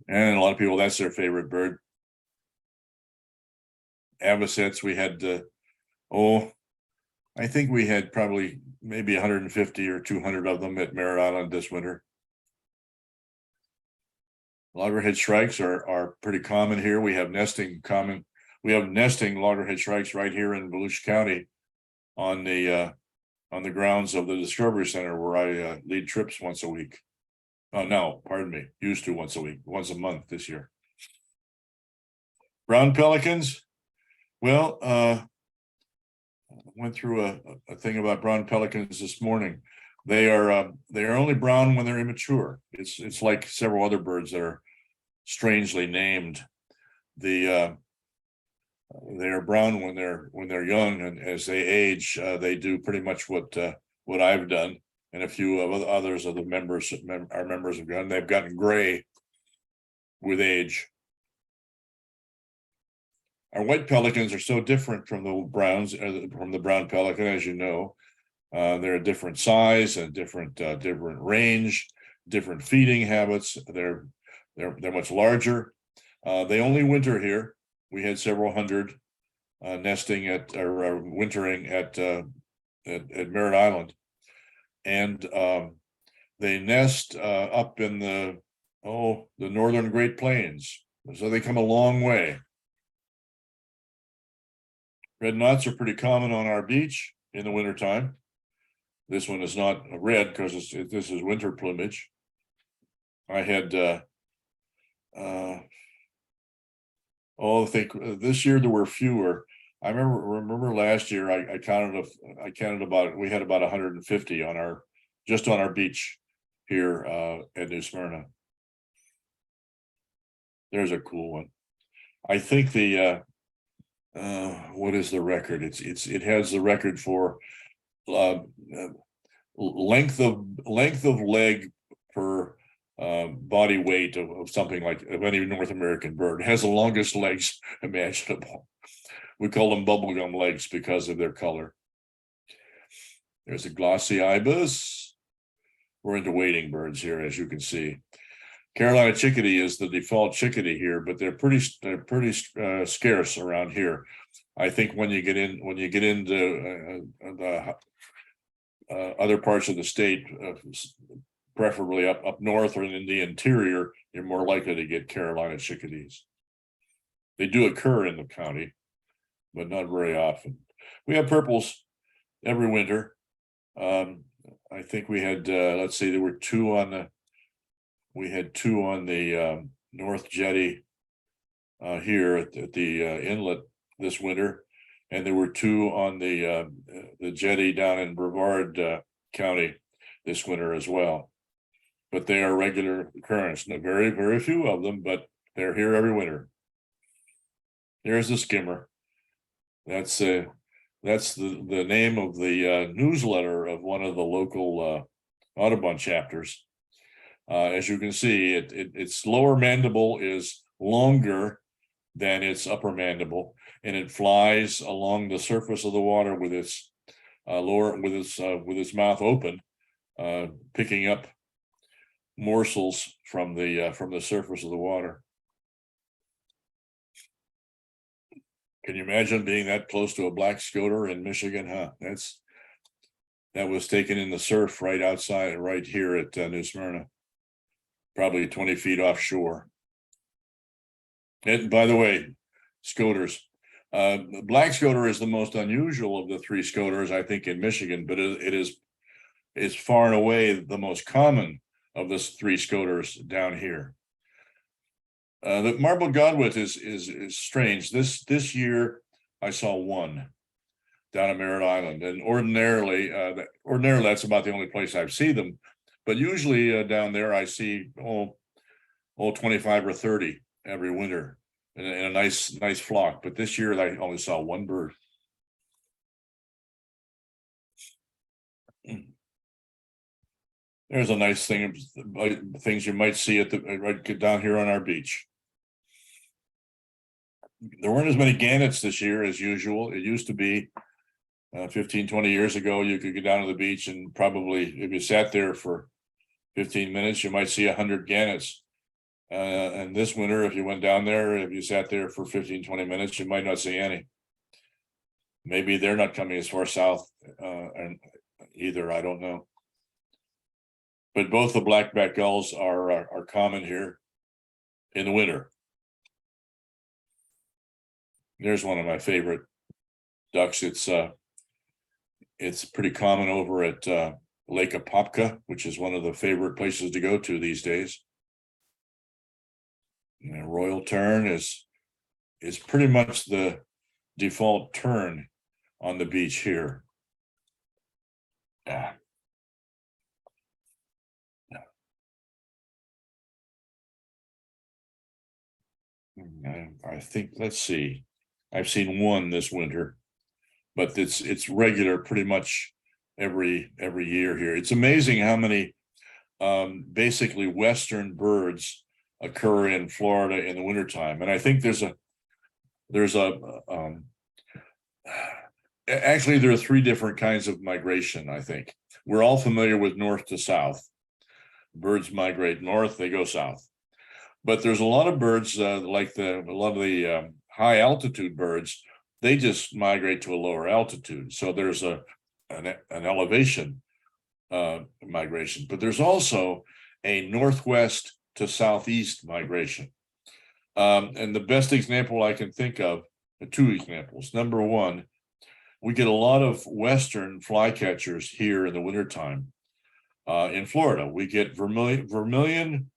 And a lot of people, that's their favorite bird. Avocets, we had, I think we had probably maybe 150 or 200 of them at Merritt Island this winter. Loggerhead shrikes are pretty common here. We have nesting loggerhead shrikes right here in Volusia County on the grounds of the Discovery Center, where I lead trips once a week. Oh, no, pardon me, used to once a month this year. Brown pelicans. Well, went through a thing about brown pelicans this morning. They are only brown when they're immature. It's like several other birds that are strangely named. They are brown when they're young, and as they age, they do pretty much what I've done, and a few of others of the members have done. They've gotten gray with age. Our white pelicans are so different from the browns, from the brown pelican, as you know. They're a different size and different range, different feeding habits. They're much larger. They only winter here. We had several hundred nesting wintering at Merritt Island, and they nest up in the northern Great Plains. So they come a long way. Red knots are pretty common on our beach in the wintertime. This one is not red because this is winter plumage. I had I think this year there were fewer. I remember last year I counted about, we had about 150 on our beach here at New Smyrna. There's a cool one. I think the what is the record? It has the record for length of leg per body weight of something like of any North American bird. It has the longest legs imaginable. We call them bubblegum legs because of their color. There's a glossy ibis. We're into wading birds here, as you can see. Carolina chickadee is the default chickadee here, but they're pretty scarce around here. I think when you get into the other parts of the state, preferably up north or in the interior, you're more likely to get Carolina chickadees. They do occur in the county, but not very often. We have purples every winter. I think we had, let's see, there were two on the North Jetty here at the inlet this winter, and there were two on the jetty down in Brevard County this winter as well. But they are regular occurrence. No, very, very few of them, but they're here every winter. There's the skimmer. That's the name of the newsletter of one of the local Audubon chapters. As you can see, its lower mandible is longer than its upper mandible, and it flies along the surface of the water with its mouth open, picking up morsels from the surface of the water. Can you imagine being that close to a black scoter in Michigan? Huh? That was taken in the surf right outside, right here at New Smyrna, probably 20 feet offshore. And by the way, scoters, black scoter is the most unusual of the three scoters, I think, in Michigan, but it's far and away the most common of the three scoters down here. The marbled godwit is strange. This year I saw one down at Merritt Island, and ordinarily that's about the only place I've seen them. But usually down there I see 25 or 30 every winter in a nice flock. But this year I only saw one bird. There's a nice thing, things you might see at right down here on our beach. There weren't as many gannets this year as usual. It used to be 15, 20 years ago, you could get down to the beach and probably, if you sat there for 15 minutes, you might see 100 gannets. And this winter, if you went down there, if you sat there for 15, 20 minutes, you might not see any. Maybe they're not coming as far south and either, I don't know. But both the black-backed gulls are common here in the winter. There's one of my favorite ducks. It's pretty common over at Lake Apopka, which is one of the favorite places to go to these days. And royal tern is pretty much the default tern on the beach here. Yeah. I think, let's see, I've seen one this winter, but it's regular pretty much every year here. It's amazing how many basically Western birds occur in Florida in the wintertime. And I think actually there are three different kinds of migration. I think we're all familiar with north to south. Birds migrate north, they go south. But there's a lot of birds like a lot of the high altitude birds, they just migrate to a lower altitude. So there's an elevation migration, but there's also a northwest to southeast migration. And the best example I can think of, two examples. Number one, we get a lot of Western flycatchers here in the wintertime. In Florida, we get vermilion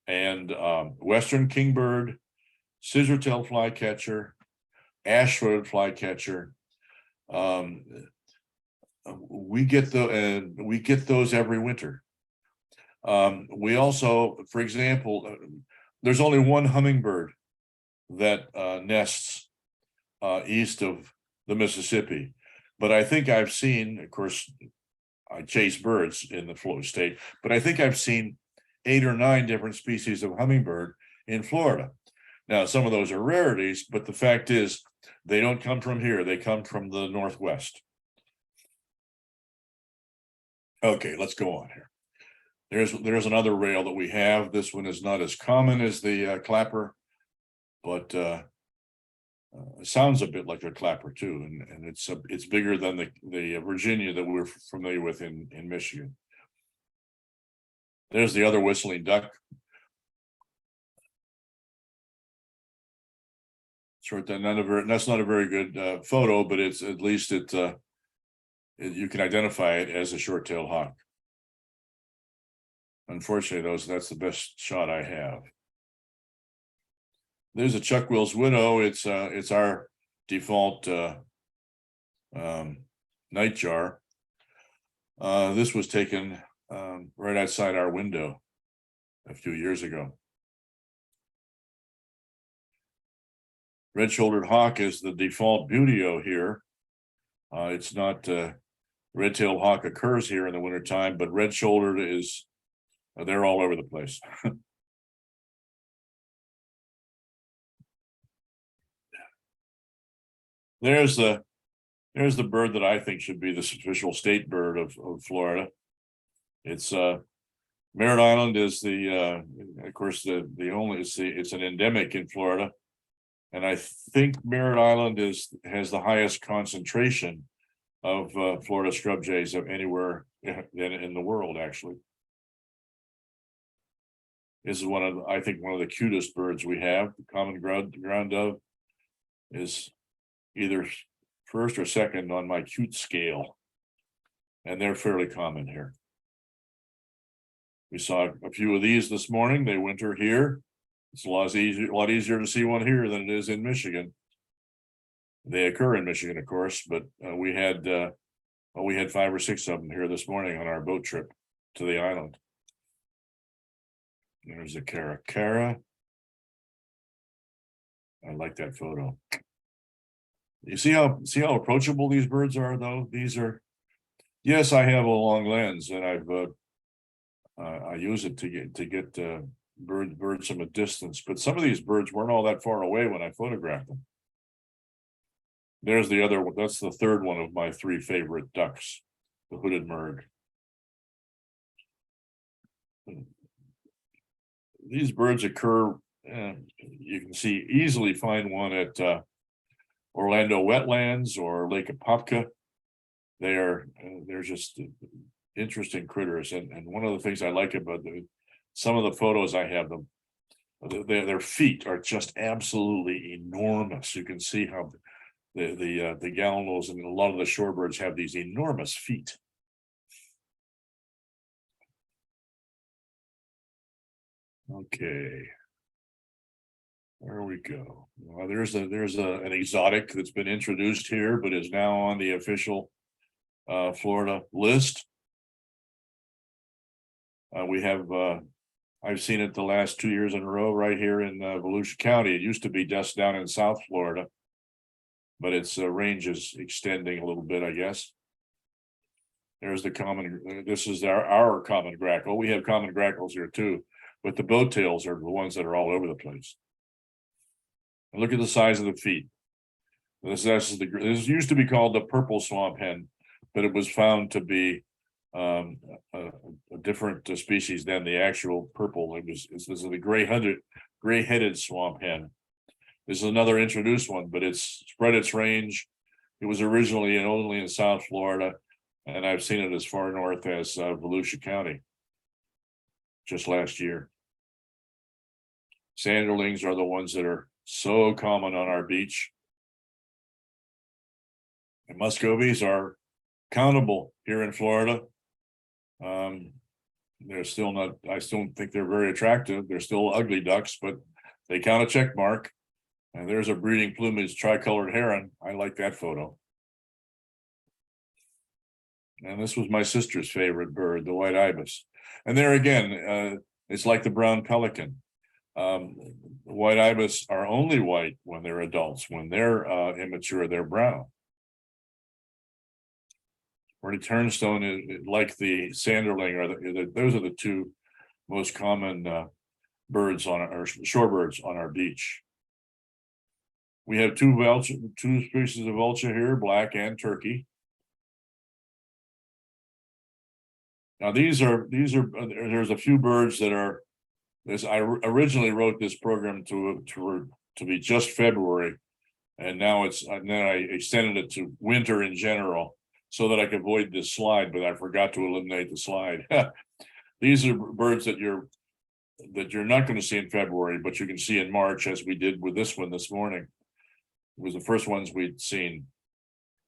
and Western kingbird, scissortail flycatcher, ash-throated flycatcher. We get those every winter. We also, for example, there's only one hummingbird that nests east of the Mississippi, but I think I've seen, of course, I chase birds in the Florida state, but I think I've seen 8 or 9 different species of hummingbird in Florida. Now, some of those are rarities, but the fact is they don't come from here. They come from the Northwest. Okay, let's go on here. There's another rail that we have. This one is not as common as the clapper, but it sounds a bit like a clapper too, and it's bigger than the Virginia that we're familiar with in Michigan. There's the other whistling duck. Short, that's not a very good photo, but it's at least you can identify it as a short-tailed hawk. Unfortunately, that's the best shot I have. There's a Chuck Will's widow. It's our default nightjar. This was taken right outside our window a few years ago. Red-shouldered hawk is the default buteo here. It's not red-tailed hawk occurs here in the wintertime, but red-shouldered is they're all over the place. There's the bird that I think should be the official state bird of Florida. It's Merritt Island is the of course the only it's an endemic in Florida. And I think Merritt Island has the highest concentration of Florida scrub jays of anywhere in the world, actually. This is I think one of the cutest birds we have. The common ground dove is either first or second on my cute scale, and they're fairly common here. We saw a few of these this morning. They winter here. It's a lot easier to see one here than it is in Michigan. They occur in Michigan, of course, but we had 5 or 6 of them here this morning on our boat trip to the island. There's a caracara. I like that photo. You see how approachable these birds are, though. These are, yes, I have a long lens, and I use it to get birds from a distance, but some of these birds weren't all that far away when I photographed them. There's the other one. That's the third one of my 3 favorite ducks, the hooded merg. These birds occur, you can easily find one at Orlando wetlands or Lake Apopka. They're just interesting critters, and one of the things I like about some of the photos I have them, their feet are just absolutely enormous. You can see how the gallinules and a lot of the shorebirds have these enormous feet. Okay, there we go. Well, there's an exotic that's been introduced here, but is now on the official Florida list. We have I've seen it the last 2 years in a row right here in Volusia County. It used to be just down in South Florida, but its range is extending a little bit, I guess. There's the common. This is our common grackle. We have common grackles here too, but the boat tails are the ones that are all over the place. And look at the size of the feet. This used to be called the purple swamp hen, but it was found to be a different species than the actual purple. This is the gray-headed swamp hen. This is another introduced one, but it's spread its range. It was originally and only in South Florida, and I've seen it as far north as Volusia County just last year. Sanderlings are the ones that are so common on our beach. And Muscovies are countable here in Florida. They're still not, I still think they're very attractive. They're still ugly ducks, but they count a check mark. And there's a breeding plumage tricolored heron. I like that photo. And this was my sister's favorite bird, the white ibis. And there again, it's like the brown pelican. The white ibis are only white when they're adults. When they're immature, they're brown. Pretty turnstone is like the sanderling, those are the 2 most common birds or shorebirds on our beach. We have 2 species of vulture here, black and turkey. Now, there's a few birds that are, as I originally wrote this program to be just February. And now and then I extended it to winter in general so that I could avoid this slide, but I forgot to eliminate the slide. These are birds that you're not going to see in February, but you can see in March, as we did with this one this morning. It was the first ones we'd seen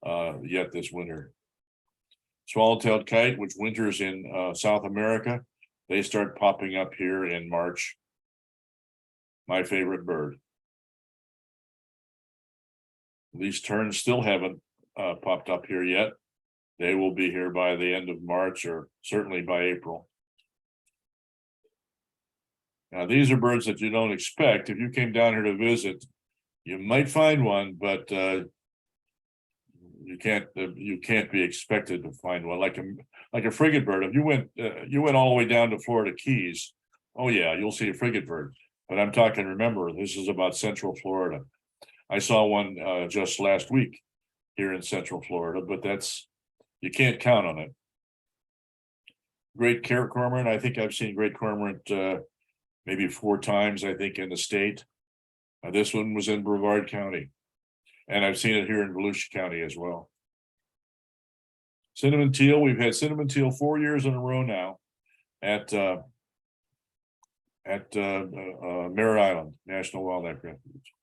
yet this winter. Swallow-tailed kite, which winters in South America, they start popping up here in March. My favorite bird. These terns still haven't popped up here yet. They will be here by the end of March or certainly by April. Now, these are birds that you don't expect. If you came down here to visit, you might find one, but you can't be expected to find one like a frigate bird. If you went all the way down to Florida Keys, oh yeah, you'll see a frigate bird. But I'm talking, remember, this is about Central Florida. I saw one just last week here in Central Florida, but you can't count on it. Great cormorant, I think I've seen great cormorant maybe 4 times, I think, in the state. This one was in Brevard County, and I've seen it here in Volusia County as well. Cinnamon teal, we've had cinnamon teal 4 years in a row now at Merritt Island National Wildlife Refuge.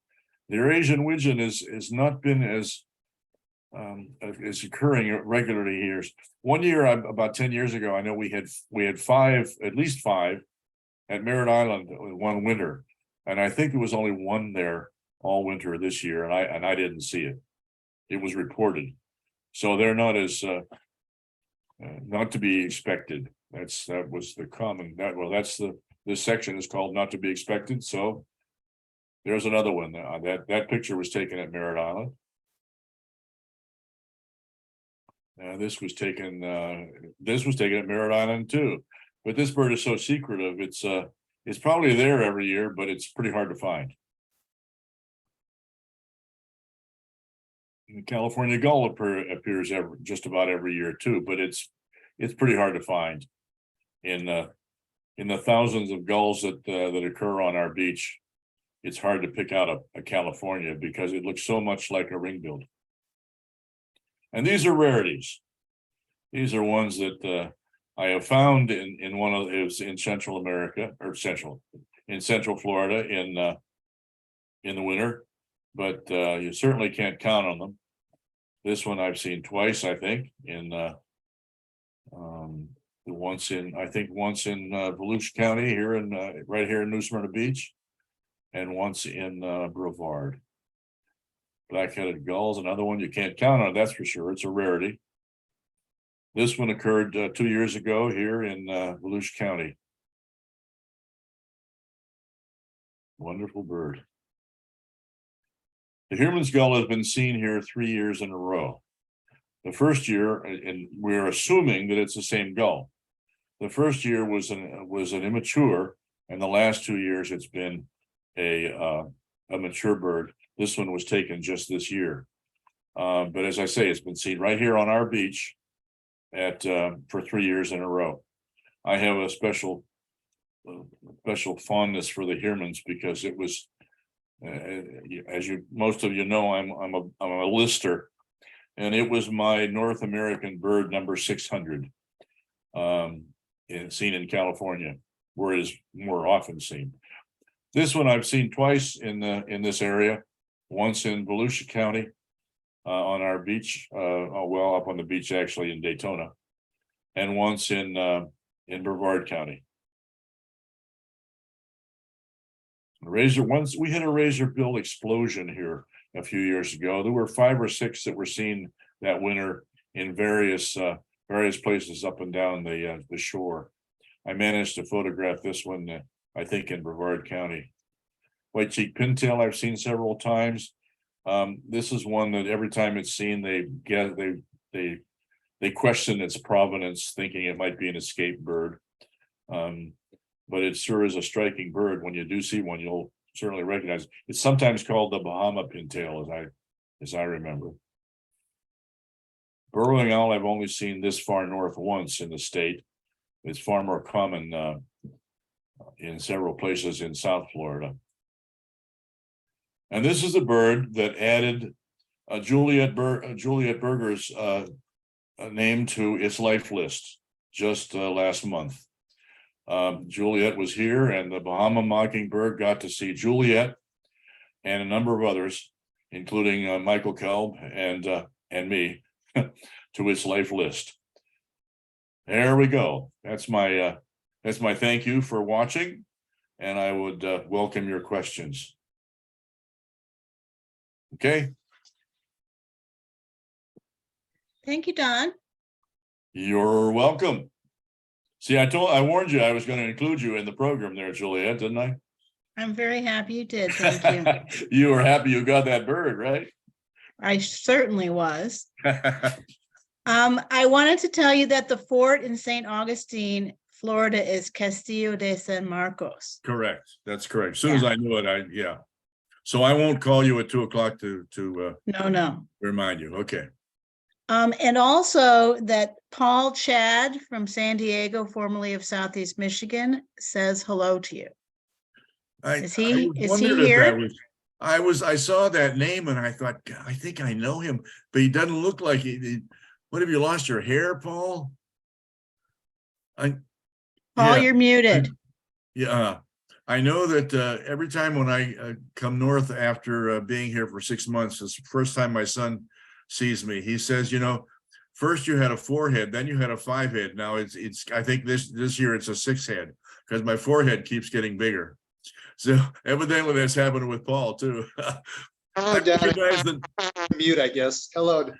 The Eurasian widgeon has not been as occurring regularly here. One year, about 10 years ago, I know we had 5, at least 5, at Merritt Island one winter, and I think there was only one there all winter this year, and I didn't see it. It was reported, so they're not as not to be expected. That was the common this section is called not to be expected. So there's another one. That picture was taken at Merritt Island. This was taken at Merritt Island too. But this bird is so secretive. It's probably there every year, but it's pretty hard to find. The California gull appears just about every year too, but it's pretty hard to find. In the thousands of gulls that occur on our beach, it's hard to pick out a California because it looks so much like a ringbilled. And these are rarities. These are ones that I have found in one of those in Central America or Central Florida in the winter, but you certainly can't count on them. This one I've seen twice, I think, once in Volusia County here right here in New Smyrna Beach, and once in Brevard. Black-headed gulls, another one you can't count on, that's for sure. It's a rarity. This one occurred 2 years ago here in Volusia County. Wonderful bird. The Heermann's gull has been seen here 3 years in a row. The first year, and we're assuming that it's the same gull. The first year was an immature, and the last 2 years it's been a mature bird. This one was taken just this year. But as I say, it's been seen right here on our beach for 3 years in a row. I have a special fondness for the Heermanns because it was, as most of you know, I'm a lister, and it was my North American bird number 600, seen in California, where it is more often seen. This one I've seen twice in this area, once in Volusia County on our beach, well up on the beach actually in Daytona, and once in Brevard County. Once we had a razor-billed explosion here a few years ago. There were 5 or 6 that were seen that winter in various places up and down the shore. I managed to photograph this one, I think, in Brevard County. White-cheeked pintail I've seen several times. This is one that every time it's seen, they question its provenance, thinking it might be an escaped bird. But it sure is a striking bird. When you do see one, you'll certainly recognize it. It's sometimes called the Bahama pintail, as I remember. Burrowing owl I've only seen this far north once in the state, It's far more common in several places in South Florida. And this is a bird that added Juliet Berger's name to its life list just last month. Juliet was here, and the Bahama Mockingbird got to see Juliet and a number of others, including Michael Kelb and me, to its life list. There we go. That's my thank you for watching, and I would welcome your questions. Okay. Thank you, Don. You're welcome. See, I warned you I was going to include you in the program there, Juliet, didn't I? I'm very happy you did. Thank you. You were happy you got that bird, right? I certainly was. I wanted to tell you that the fort in St. Augustine, Florida is Castillo de San Marcos. Correct. That's correct. As soon as I knew it, yeah. So I won't call you at 2 o'clock to No. remind you. Okay. And also that Paul Chad from San Diego, formerly of Southeast Michigan, says hello to you. Is he here? I saw that name and I thought, God, I think I know him, but he doesn't look like he. What, have you lost your hair, Paul? Paul, you're muted. Yeah, I know that every time when I come north after being here for 6 months, it's the first time my son sees me. He says, you know, first you had a 4-head, then you had a 5-head. Now it's I think this year it's a 6-head because my forehead keeps getting bigger. So evidently that's happening with Paul too. Oh, Dad, mute, I guess. Hello.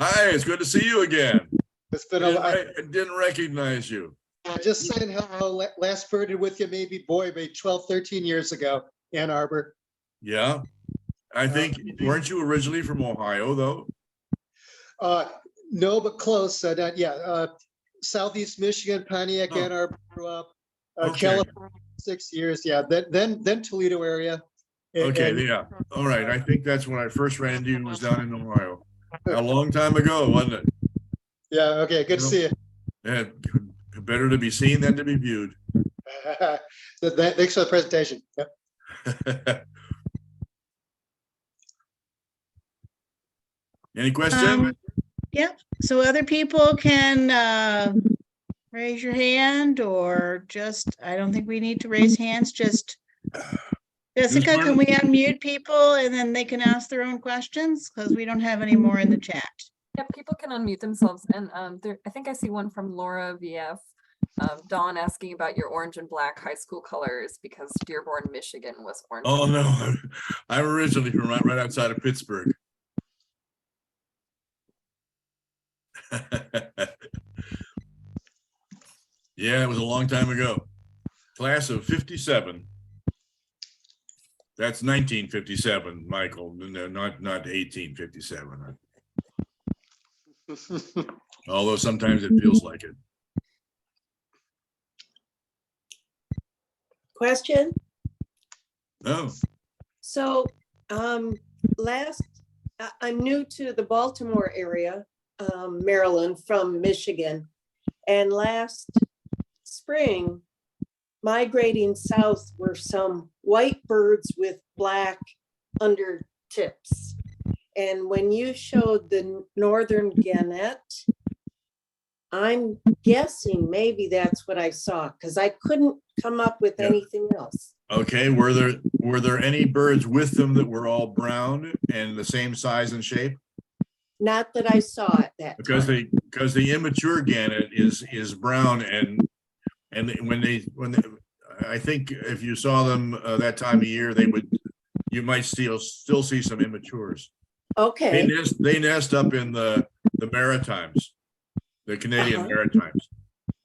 Hi, it's good to see you again. It's been I didn't recognize you. just saying hello. Last birded with you, maybe 12, 13 years ago, Ann Arbor. Yeah, I think, weren't you originally from Ohio though? No, but close. Southeast Michigan, Pontiac, Ann Arbor, grew up. Okay. California, 6 years. Yeah, then Toledo area. Okay, yeah. All right. I think that's when I first ran into you, was down in Ohio. A long time ago, wasn't it? Yeah, okay, good to see you. Yeah, better to be seen than to be viewed. Thanks for the presentation. Yep. Any questions? Yep. So other people can raise your hand, or just, I don't think we need to raise hands, just Jessica, can we unmute people and then they can ask their own questions? Because we don't have any more in the chat. Yeah, people can unmute themselves, and I think I see one from Laura VF. Dawn asking about your orange and black high school colors because Dearborn, Michigan was orange. Oh no, I'm originally from right outside of Pittsburgh. Yeah, it was a long time ago. Class of 57. That's 1957, Michael, no, not 1857. Although sometimes it feels like it. Question? No. So I'm new to the Baltimore area, Maryland, from Michigan. And last spring, migrating south were some white birds with black undertips. And when you showed the northern gannet, I'm guessing maybe that's what I saw, because I couldn't come up with anything else. Okay, were there any birds with them that were all brown and the same size and shape? Not that I saw at that Because time. because the immature gannet is brown, and when they I think if you saw them that time of year, you might still see some immatures. Okay. They nest up in the Maritimes, the Canadian Maritimes.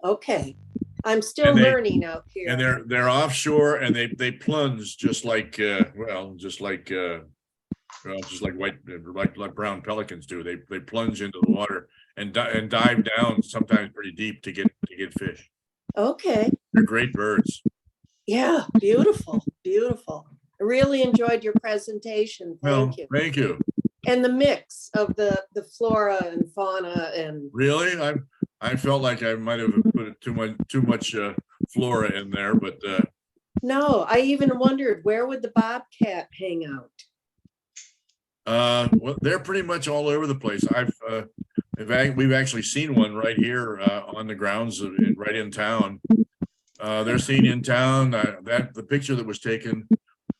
Okay. I'm still learning out here. And they're offshore, and they plunge just like brown pelicans do. They plunge into the water and dive down sometimes pretty deep to get fish. Okay. They're great birds. Yeah, beautiful, beautiful. I really enjoyed your presentation. Thank you. Thank you. And the mix of the flora and fauna and Really, I felt like I might have put too much flora in there, but No, I even wondered where would the bobcat hang out? well, they're pretty much all over the place. We've actually seen one right here on the grounds right in town. They're seen in town. The picture that was taken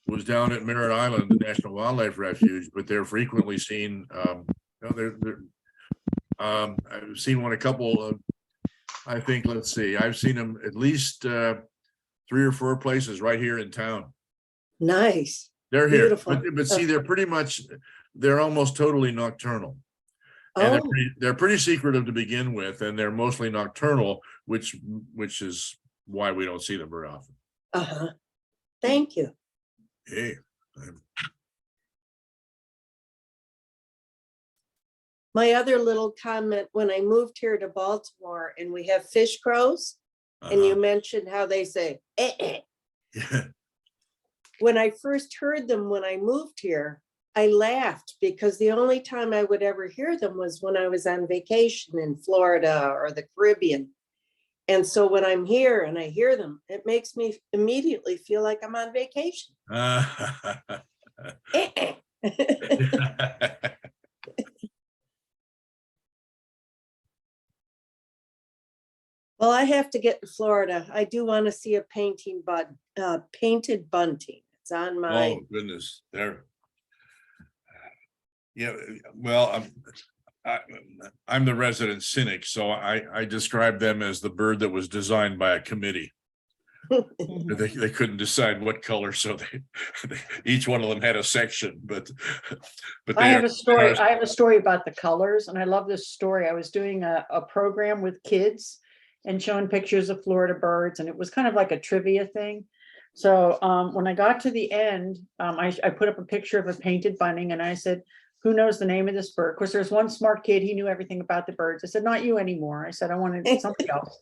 was down at Merritt Island, the National Wildlife Refuge, but they're frequently seen. I've seen one a couple of, I think, let's see, I've seen them at least 3 or 4 places right here in town. Nice. They're here, Beautiful. but see, they're almost totally nocturnal. And Oh, they're pretty secretive to begin with, and they're mostly nocturnal, which is why we don't see them very often. uh-huh. Thank you. Hey, My other little comment, when I moved here to Baltimore and we have fish crows, and you mentioned how they say, eh, eh. yeah. When I first heard them when I moved here, I laughed because the only time I would ever hear them was when I was on vacation in Florida or the Caribbean. And so when I'm here and I hear them, it makes me immediately feel like I'm on vacation. Eh, eh. Well, I have to get to Florida. I do want to see a painted bunting. It's on my, Oh, goodness, there. Yeah, well, I'm the resident cynic, so I describe them as the bird that was designed by a committee. They couldn't decide what color, so each one of them had a section, but I have they a story. I have a story about the colors, and I love this story. I was doing a program with kids and showing pictures of Florida birds, and it was kind of like a trivia thing. So when I got to the end, I put up a picture of a painted bunting, and I said, "Who knows the name of this bird?" Of course, there's one smart kid. He knew everything about the birds. I said, "Not you anymore." I said, "I wanted somebody else."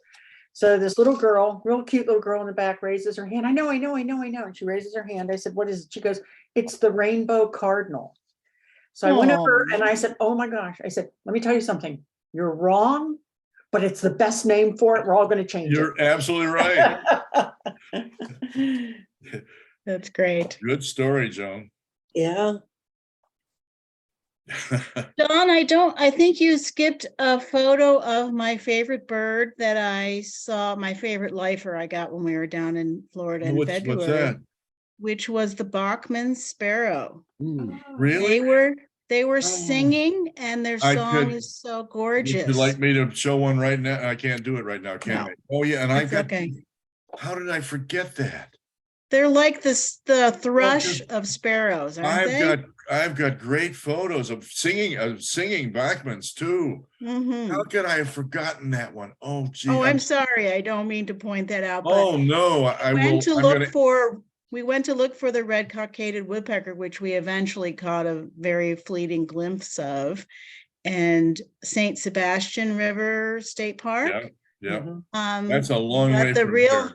So this little girl, real cute little girl in the back, raises her hand. I know. And she raises her hand. I said, "What is it?" She goes, "It's the rainbow cardinal." So I went over and I said, "Oh my gosh." I said, "Let me tell you something. You're wrong, but it's the best name for it. We're all going to change You're absolutely right. it." That's great. Good story, Joan. yeah. Don, I think you skipped a photo of my favorite bird that I saw, my favorite lifer I got when we were down in Florida in What's February, that? which was the Bachman sparrow. Hmm. Really? They were singing, and their I song could- is so Would gorgeous. you like me to show one right now? I can't do it right now, can No. I? Oh, yeah, and I've It's got, okay. how did I forget that? They're like the thrush just- of sparrows, aren't they? I've got great photos of singing Bachmans too. Mhm. How could I have forgotten that one? Oh, gee. Oh, I'm sorry. I don't mean to point that out, but Oh, no, I will. we went to look for the red cockaded woodpecker, which we eventually caught a very fleeting glimpse of, and St. Sebastian River State Park. Yeah, Mhm. that's a long way But from here.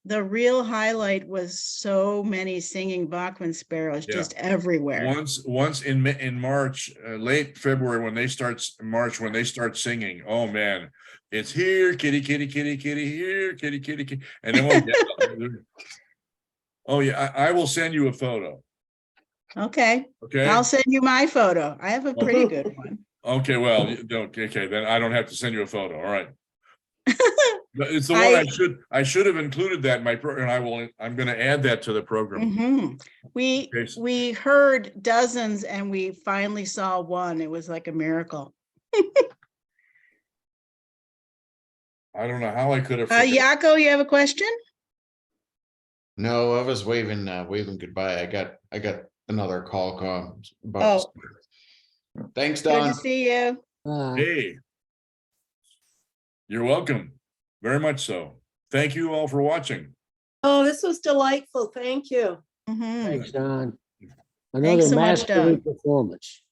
the real highlight was so many singing Bachman sparrows Yeah. just everywhere. Once in March, late February, when they start singing, oh man, it's here, kitty, kitty, kitty, kitty, here, kitty, kitty, kitty, and then oh yeah, I will send you a photo. Okay, Okay. I'll send you my photo. I have a pretty good one. Okay, well, you don't. Okay, then I don't have to send you a photo. All right. It's the one I should have included that in my program. I'm going to add that to the program. Mhm. Okay. We heard dozens and we finally saw one. It was like a miracle. I don't know how I could have. forgotten. Yaako, you have a question? No, I was waving goodbye. I got another call about. Thanks, Good Don. to see you. Hey, you're welcome. Very much so. Thank you all for watching. Oh, this was delightful. Thank you. Mhm. Thanks, Don. Thanks Another so much, masterly Don. performance.